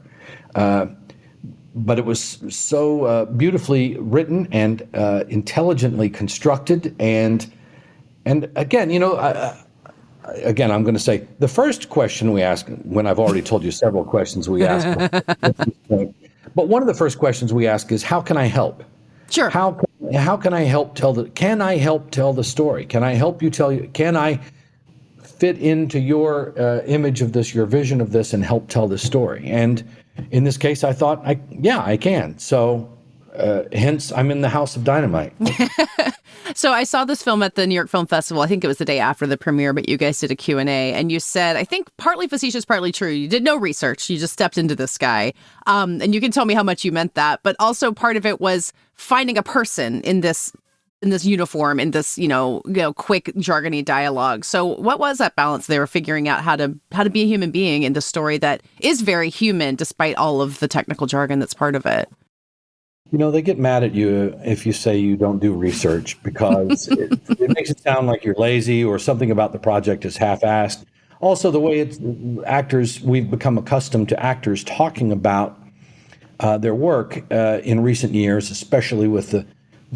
But it was so beautifully written and intelligently constructed. And again, again, I'm going to say the first question we ask, when I've already told you several questions we ask, but one of the first questions we ask is, how can I help? Sure. How can I help can I help tell the story? Can I help you can I fit into your image of this, your vision of this, and help tell the story? And in this case, I thought, I can. So hence, I'm in the House of Dynamite. So I saw this film at the New York Film Festival. I think it was the day after the premiere, but you guys did a Q&A, and you said, I think partly facetious, partly true, you did no research. You just stepped into this guy. And you can tell me how much you meant that. But also part of it was finding a person in this uniform, in this, quick jargony dialogue. So what was that balance they were figuring out how to be a human being in the story that is very human, despite all of the technical jargon that's part of it? They get mad at you if you say you don't do research, because it makes it sound like you're lazy or something about the project is half-assed. Also, the way we've become accustomed to actors talking about their work in recent years, especially with the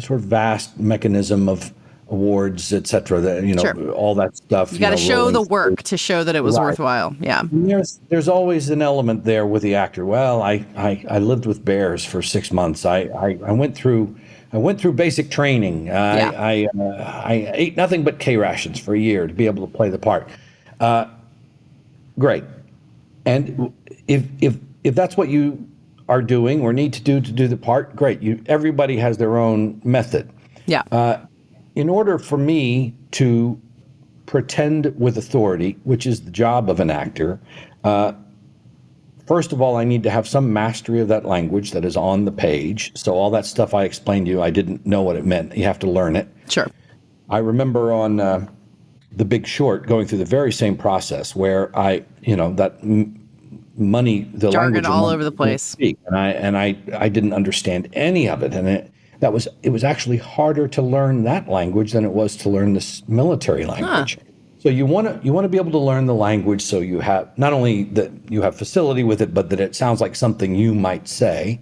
sort of vast mechanism of awards, et cetera, Sure. all that stuff. You got to show the work to show that it was worthwhile. Yeah. There's always an element there with the actor. Well, I lived with bears for 6 months. I went through basic training. I ate nothing but K rations for a year to be able to play the part. Great. And if that's what you are doing or need to do the part, great. Everybody has their own method. Yeah. In order for me to pretend with authority, which is the job of an actor, first of all, I need to have some mastery of that language that is on the page. So all that stuff I explained to you, I didn't know what it meant. You have to learn it. Sure. I remember on The Big Short going through the very same process where money, the jargon language all over the place. Speak, and I didn't understand any of it, and it was actually harder to learn that language than it was to learn this military language. So you want to be able to learn the language so you have not only that you have facility with it, but that it sounds like something you might say.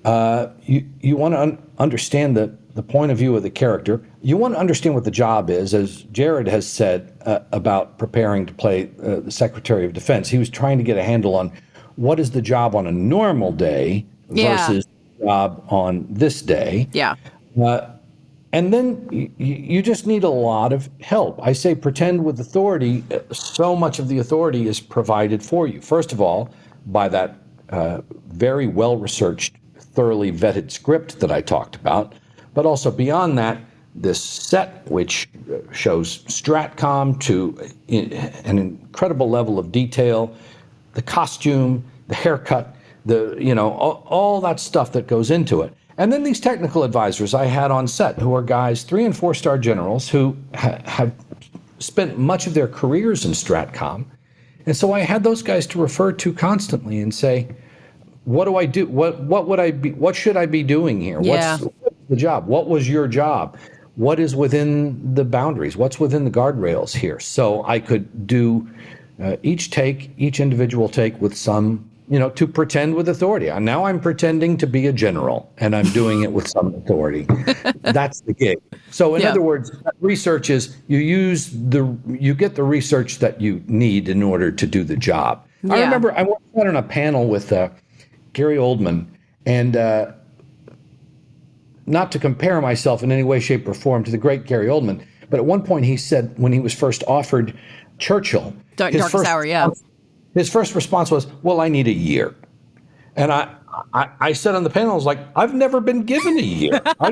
You want to understand the point of view of the character. You want to understand what the job is, as Jared has said about preparing to play the Secretary of Defense. He was trying to get a handle on what is the job on a normal day versus job on this day. Yeah. And then you just need a lot of help. I say pretend with authority. So much of the authority is provided for you. First of all, by that very well-researched, thoroughly vetted script that I talked about. But also beyond that, this set, which shows Stratcom to an incredible level of detail, the costume, the haircut, all that stuff that goes into it. And then these technical advisors I had on set, who are guys, 3- and 4-star generals who have spent much of their careers in Stratcom. And so I had those guys to refer to constantly and say, what do I do? What should I be doing here? Yeah. What's the job? What was your job? What is within the boundaries? What's within the guardrails here? So I could do each individual take with some, to pretend with authority. And now I'm pretending to be a general, and I'm doing it with some authority. That's the gig. So in other words, research is you get the research that you need in order to do the job. Yeah. I remember I went on a panel with Gary Oldman, and not to compare myself in any way, shape, or form to the great Gary Oldman, but at one point he said when he was first offered Churchill, Darkest Hour, his first response was, "Well, I need a year." And I said on the panel, I was like, "I've never been given a year. I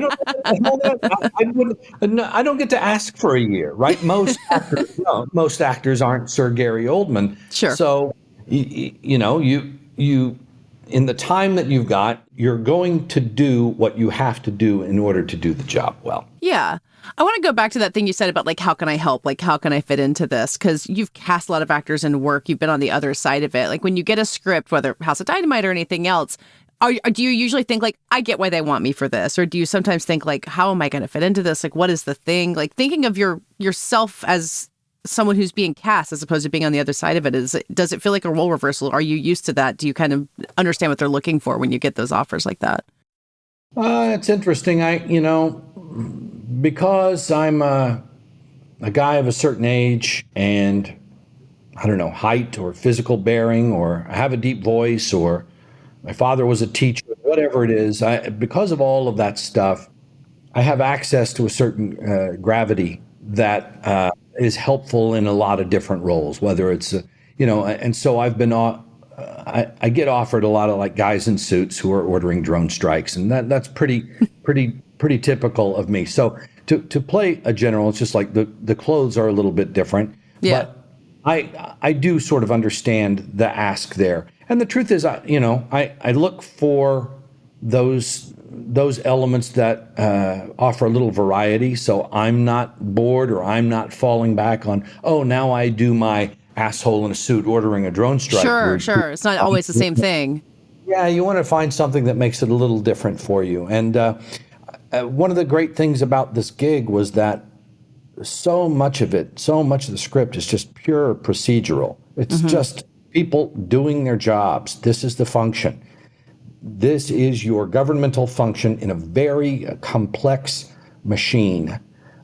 don't get to ask for a year, right?" Most actors aren't Sir Gary Oldman. Sure. So you in the time that you've got, you're going to do what you have to do in order to do the job well. Yeah. I want to go back to that thing you said about, like, how can I help? Like, how can I fit into this? Because you've cast a lot of actors in work. You've been on the other side of it. Like, when you get a script, whether House of Dynamite or anything else, do you usually think, like, I get why they want me for this? Or do you sometimes think, like, how am I going to fit into this? Like, what is the thing? Like, thinking of yourself as someone who's being cast as opposed to being on the other side of it, does it feel like a role reversal? Are you used to that? Do you kind of understand what they're looking for when you get those offers like that? It's interesting. Because I'm a guy of a certain age and, I don't know, height or physical bearing, or I have a deep voice, or my father was a teacher, whatever it is, because of all of that stuff, I have access to a certain gravity that is helpful in a lot of different roles, whether it's, and so I've been, I get offered a lot of, like, guys in suits who are ordering drone strikes, and that's pretty typical of me. So to play a general, it's just like the clothes are a little bit different. Yeah. But I do sort of understand the ask there. And the truth is, I look for those elements that offer a little variety, so I'm not bored, or I'm not falling back on, now I do my asshole in a suit ordering a drone strike. Sure. It's not always the same thing. Yeah, you want to find something that makes it a little different for you. And one of the great things about this gig was that so much of the script is just pure procedural. It's just people doing their jobs. This is the function. This is your governmental function in a very complex machine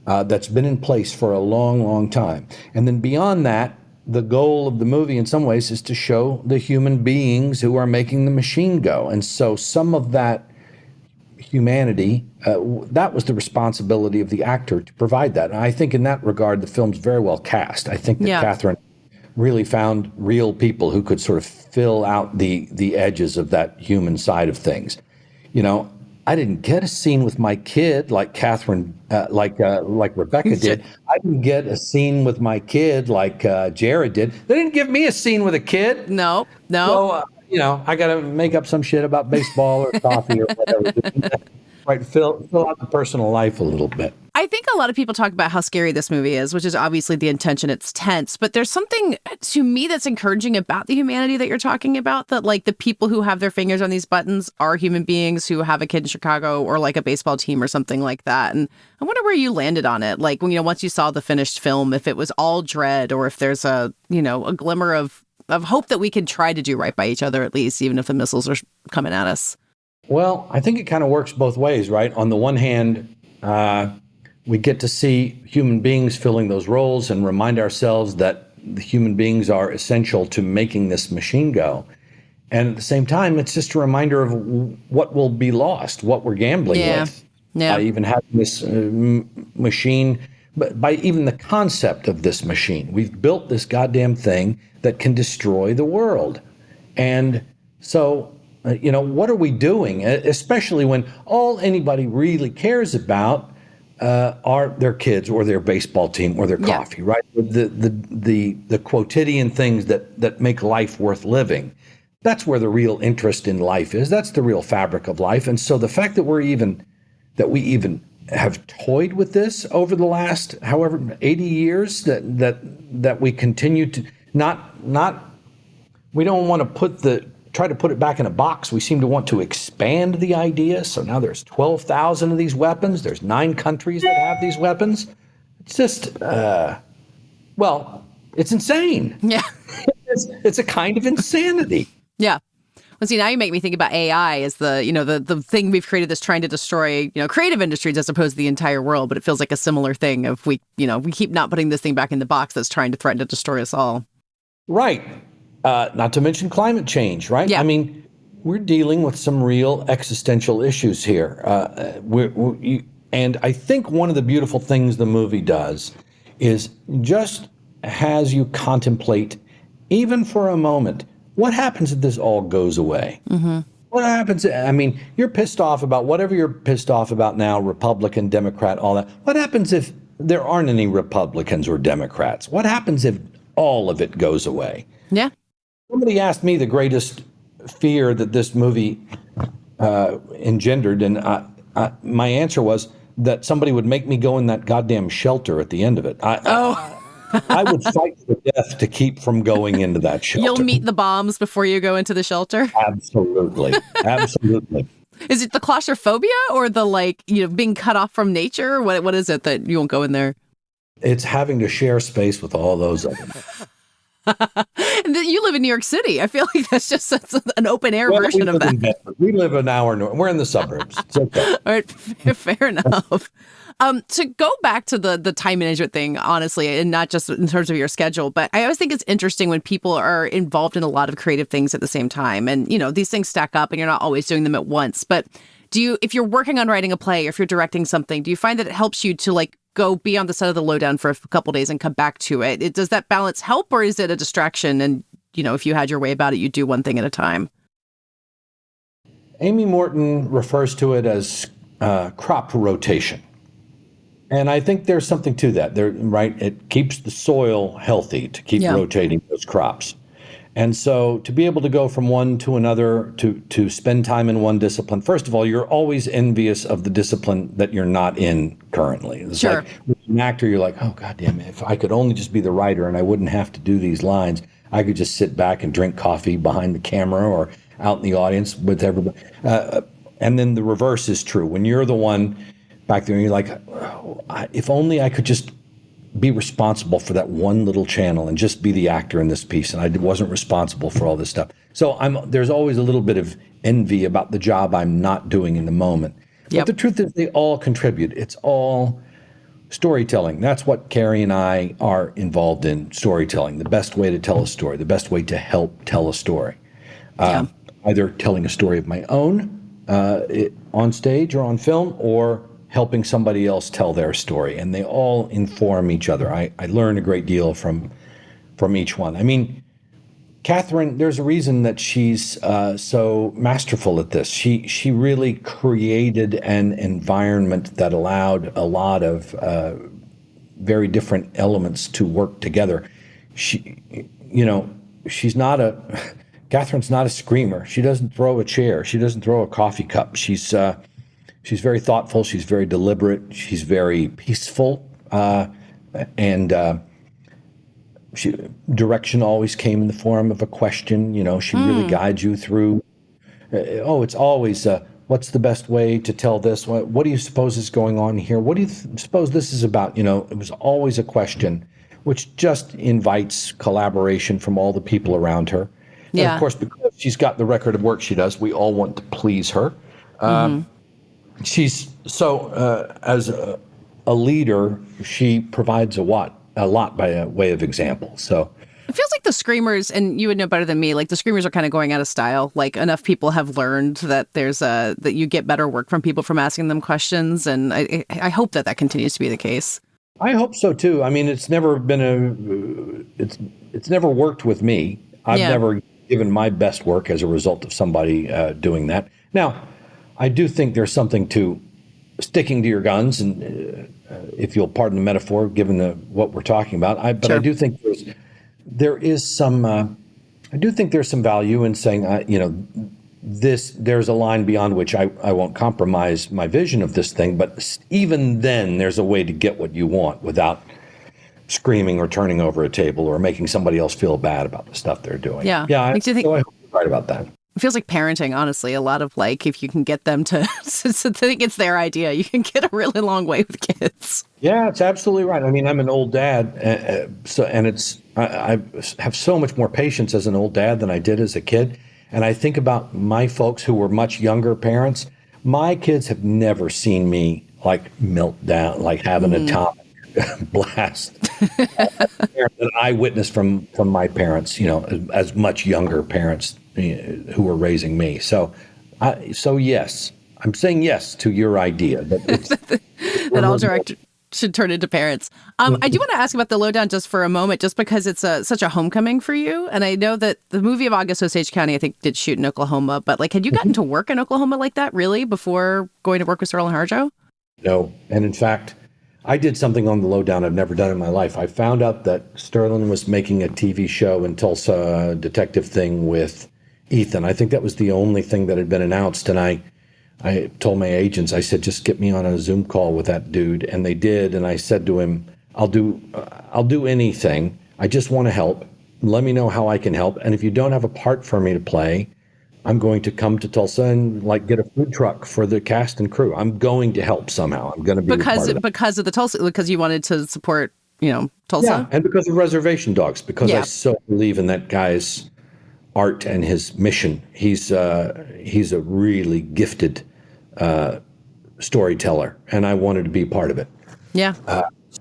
that's been in place for a long, long time. And then beyond that, the goal of the movie in some ways is to show the human beings who are making the machine go. And so some of that humanity, that was the responsibility of the actor to provide that. And I think in that regard, the film's very well cast. I think that Catherine really found real people who could sort of fill out the edges of that human side of things. I didn't get a scene with my kid like Catherine, like Rebecca did. I didn't get a scene with my kid like Jared did. They didn't give me a scene with a kid. No. So, I got to make up some shit about baseball or coffee or whatever. Right, fill out the personal life a little bit. I think a lot of people talk about how scary this movie is, which is obviously the intention. It's tense, but there's something to me that's encouraging about the humanity that you're talking about, that, like, the people who have their fingers on these buttons are human beings who have a kid in Chicago or, like, a baseball team or something like that. And I wonder where you landed on it. Like, when, once you saw the finished film, if it was all dread, or if there's a glimmer of hope that we can try to do right by each other, at least, even if the missiles are coming at us. Well, I think it kind of works both ways, right? On the one hand, we get to see human beings filling those roles and remind ourselves that the human beings are essential to making this machine go. And at the same time, it's just a reminder of what will be lost, what we're gambling with. Yeah. By even having this machine, but by even the concept of this machine. We've built this goddamn thing that can destroy the world. And so, what are we doing? Especially when all anybody really cares about are their kids or their baseball team or their coffee, right? The quotidian things that make life worth living. That's where the real interest in life is. That's the real fabric of life. And so the fact that we even have toyed with this over the last however 80 years, that we continue to we don't want to try to put it back in a box. We seem to want to expand the idea. So now there's 12,000 of these weapons. There's 9 countries that have these weapons. It's just, it's insane. Yeah. It's a kind of insanity. Yeah. Well, see, now you make me think about AI as the thing we've created that's trying to destroy, creative industries as opposed to the entire world. But it feels like a similar thing of we keep not putting this thing back in the box that's trying to threaten to destroy us all. Right. Not to mention climate change, right? Yeah. I mean, we're dealing with some real existential issues here. And I think one of the beautiful things the movie does is just has you contemplate, even for a moment, what happens if this all goes away? Mm-hmm. What happens? I mean, you're pissed off about whatever you're pissed off about now, Republican, Democrat, all that. What happens if there aren't any Republicans or Democrats? What happens if all of it goes away? Yeah. Somebody asked me the greatest fear that this movie engendered, and my answer was that somebody would make me go in that goddamn shelter at the end of it. I would fight to death to keep from going into that shelter. You'll meet the bombs before you go into the shelter? Absolutely. Absolutely. Is it the claustrophobia or the being cut off from nature? What is it that you won't go in there? It's having to share space with all those other men. You live in New York City. I feel like that's an open air version of that. We live an hour north. We're in the suburbs. It's okay. All right, fair enough. To go back to the time management thing, honestly, and not just in terms of your schedule, but I always think it's interesting when people are involved in a lot of creative things at the same time. And, these things stack up and you're not always doing them at once. But if you're working on writing a play or if you're directing something, do you find that it helps you to go be on the set of the Lowdown for a couple days and come back to it? Does that balance help, or is it a distraction? And, if you had your way about it, you do one thing at a time. Amy Morton refers to it as crop rotation. And I think there's something to that. Right? It keeps the soil healthy to keep rotating those crops. And so to be able to go from one to another, to spend time in one discipline, first of all, you're always envious of the discipline that you're not in currently. It's sure. Like with an actor, you're like, oh, goddamn it, if I could only just be the writer and I wouldn't have to do these lines, I could just sit back and drink coffee behind the camera or out in the audience with everybody. And then the reverse is true. When you're the one back there and you're like, oh, if only I could just be responsible for that one little channel and just be the actor in this piece, and I wasn't responsible for all this stuff. So there's always a little bit of envy about the job I'm not doing in the moment. Yep. But the truth is they all contribute. It's all storytelling. That's what Carrie and I are involved in, storytelling, the best way to tell a story, the best way to help tell a story. Either telling a story of my own on stage or on film, or helping somebody else tell their story, and they all inform each other. I learn a great deal from each one. I mean, Catherine, there's a reason that she's so masterful at this. She really created an environment that allowed a lot of very different elements to work together. Catherine's not a screamer. She doesn't throw a chair. She doesn't throw a coffee cup. She's very thoughtful. She's very deliberate. She's very peaceful. Direction always came in the form of a question. She really guides you through. It's always, what's the best way to tell this? What do you suppose is going on here? What do you suppose this is about? It was always a question, which just invites collaboration from all the people around her. Yeah. And of course, because she's got the record of work she does, we all want to please her. She's so, as a leader, she provides a lot by way of example. So it feels like the screamers, and you would know better than me, like the screamers are kind of going out of style. Like enough people have learned that that you get better work from people from asking them questions. And I hope that continues to be the case. I hope so too. I mean, it's never been it's never worked with me. I've never given my best work as a result of somebody doing that. Now, I do think there's something to sticking to your guns, and if you'll pardon the metaphor, given what we're talking about. But sure. I do think there's some value in saying, there's a line beyond which I won't compromise my vision of this thing. But even then, there's a way to get what you want without screaming or turning over a table or making somebody else feel bad about the stuff they're doing. Yeah. I hope you're right about that. It feels like parenting, honestly. A lot of if you can get them to think it's their idea, you can get a really long way with kids. Yeah, it's absolutely right. I mean, I'm an old dad, I have so much more patience as an old dad than I did as a kid. And I think about my folks who were much younger parents. My kids have never seen me melt down, having a atomic blast that I witnessed from my parents, as much younger parents who were raising me. So yes, I'm saying yes to your idea that all directors should turn into parents. I do want to ask about the Lowdown just for a moment, just because it's such a homecoming for you. And I know that the movie of August Osage County, I think, did shoot in Oklahoma. But had you gotten to work in Oklahoma like that, really, before going to work with Sterling Harjo? No. And in fact, I did something on the Lowdown I've never done in my life. I found out that Sterling was making a TV show in Tulsa, a detective thing with Ethan. I think that was the only thing that had been announced. And I told my agents, I said, just get me on a Zoom call with that dude. And they did. And I said to him, I'll do anything. I just want to help. Let me know how I can help. And if you don't have a part for me to play, I'm going to come to Tulsa and get a food truck for the cast and crew. I'm going to help somehow. I'm going to be because of the Tulsa, because you wanted to support, Tulsa. Yeah, and because of Reservation Dogs, because I so believe in that guy's art and his mission. He's a really gifted storyteller, and I wanted to be part of it. Yeah.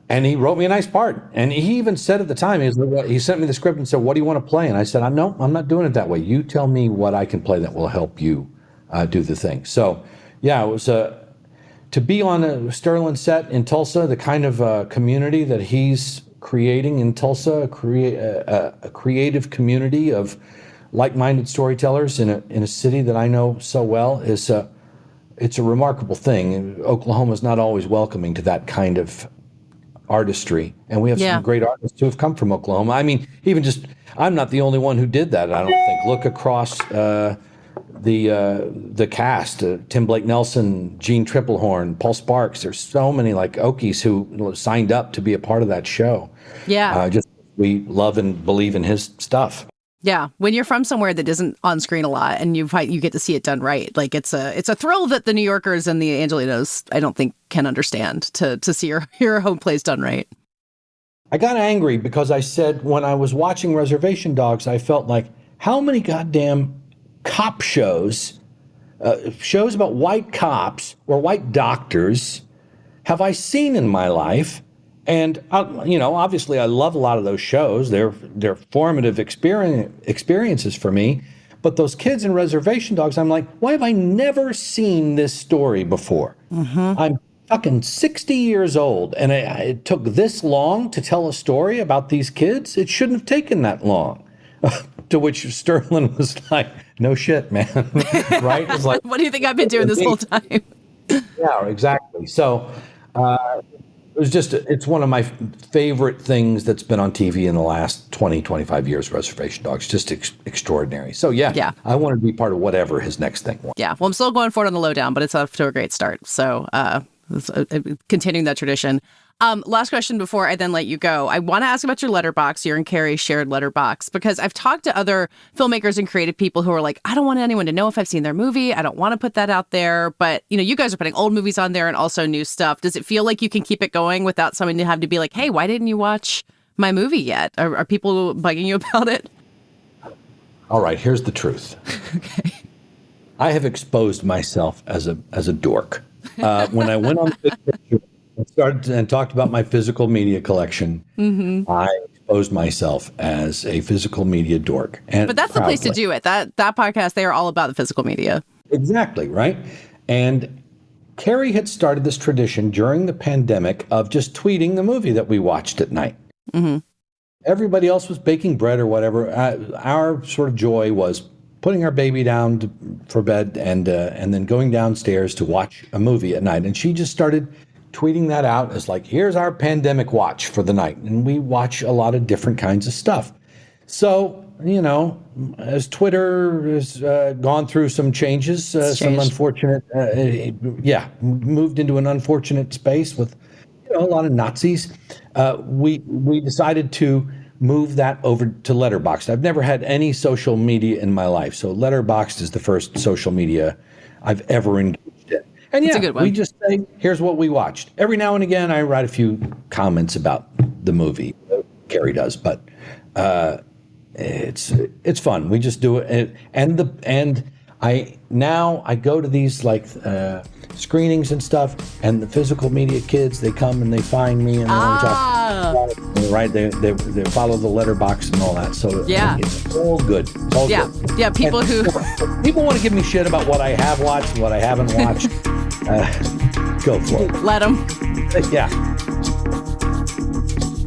And he wrote me a nice part. And he even said at the time, he sent me the script and said, what do you want to play? And I said, no, I'm not doing it that way. You tell me what I can play that will help you do the thing. So, yeah, it was to be on a Sterling set in Tulsa, the kind of community that he's creating in Tulsa, a creative community of like-minded storytellers in a city that I know so well, it's a remarkable thing. Oklahoma is not always welcoming to that kind of artistry, and we have some great artists who have come from Oklahoma. I mean, I'm not the only one who did that, I don't think. Look across the cast, Tim Blake Nelson, Gene Triplehorn, Paul Sparks. There's so many Okies who signed up to be a part of that show. Yeah. We love and believe in his stuff. Yeah, when you're from somewhere that isn't on screen a lot and you get to see it done right, it's a thrill that the New Yorkers and the Angelinos, I don't think, can understand to see your home plays done right. I got angry because I said when I was watching Reservation Dogs, I felt how many goddamn cop shows about white cops or white doctors have I seen in my life? And, obviously I love a lot of those shows. They're formative experiences for me. But those kids in Reservation Dogs, I'm why have I never seen this story before? Mm-hmm. I'm fucking 60 years old, and it took this long to tell a story about these kids? It shouldn't have taken that long. To which Sterling was no shit, man. Right? It's what do you think I've been doing this whole time? Yeah, exactly. So... it's one of my favorite things that's been on TV in the last 20, 25 years, Reservation Dogs. Just extraordinary. So, yeah, I want to be part of whatever his next thing was. Yeah, well, I'm still going for it on the Lowdown, but it's off to a great start. So, continuing that tradition. Last question before I then let you go. I want to ask about your letterbox, your and Carrie's shared letterbox, because I've talked to other filmmakers and creative people who are I don't want anyone to know if I've seen their movie. I don't want to put that out there. But, you guys are putting old movies on there and also new stuff. Does it feel like you can keep it going without someone to have to be hey, why didn't you watch my movie yet? Are people bugging you about it? All right, here's the truth. Okay. I have exposed myself as a dork. When I went on Big Picture, I started and talked about my physical media collection. Mm-hmm. I exposed myself as a physical media dork. But that's the place to do it. That podcast, they are all about the physical media. Exactly, right? And Carrie had started this tradition during the pandemic of just tweeting the movie that we watched at night. Mm-hmm. Everybody else was baking bread or whatever. Our sort of joy was putting our baby down for bed and then going downstairs to watch a movie at night. And she just started tweeting that out as like, here's our pandemic watch for the night. And we watch a lot of different kinds of stuff. So, you know, as Twitter has gone through some changes, some unfortunate, moved into an unfortunate space with, you know, a lot of Nazis, we decided to move that over to Letterboxd. I've never had any social media in my life, so Letterboxd is the first social media I've ever engaged in. And yeah, we just say, here's what we watched. Every now and again, I write a few comments about the movie. Carrie does, but it's fun. We just do it, and I go to these like screenings and stuff, and the physical media kids, they come and they find me and they want to talk about it, right? They follow the letterbox and all that. So yeah, it's all good. It's all good. Yeah. People want to give me shit about what I have watched, what I haven't watched. Go for it. Let them. Yeah.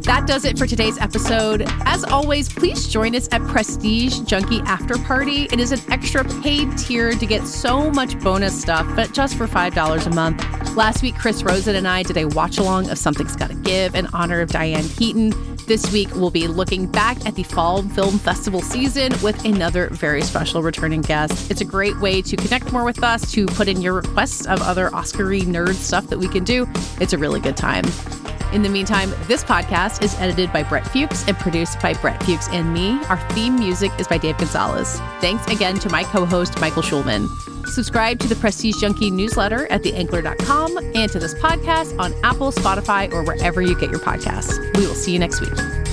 That does it for today's episode. As always, please join us at Prestige Junkie After Party. It is an extra paid tier to get so much bonus stuff, but just for $5 a month. Last week, Chris Rosen and I did a watch-along of Something's Gotta Give in honor of Diane Keaton. This week, we'll be looking back at the Fall Film Festival season with another very special returning guest. It's a great way to connect more with us, to put in your requests of other Oscar-y nerd stuff that we can do. It's a really good time. In the meantime, this podcast is edited by Brett Fuchs and produced by Brett Fuchs and me. Our theme music is by Dave Gonzalez. Thanks again to my co-host, Michael Schulman. Subscribe to the Prestige Junkie newsletter at theangler.com and to this podcast on Apple, Spotify, or wherever you get your podcasts. We will see you next week.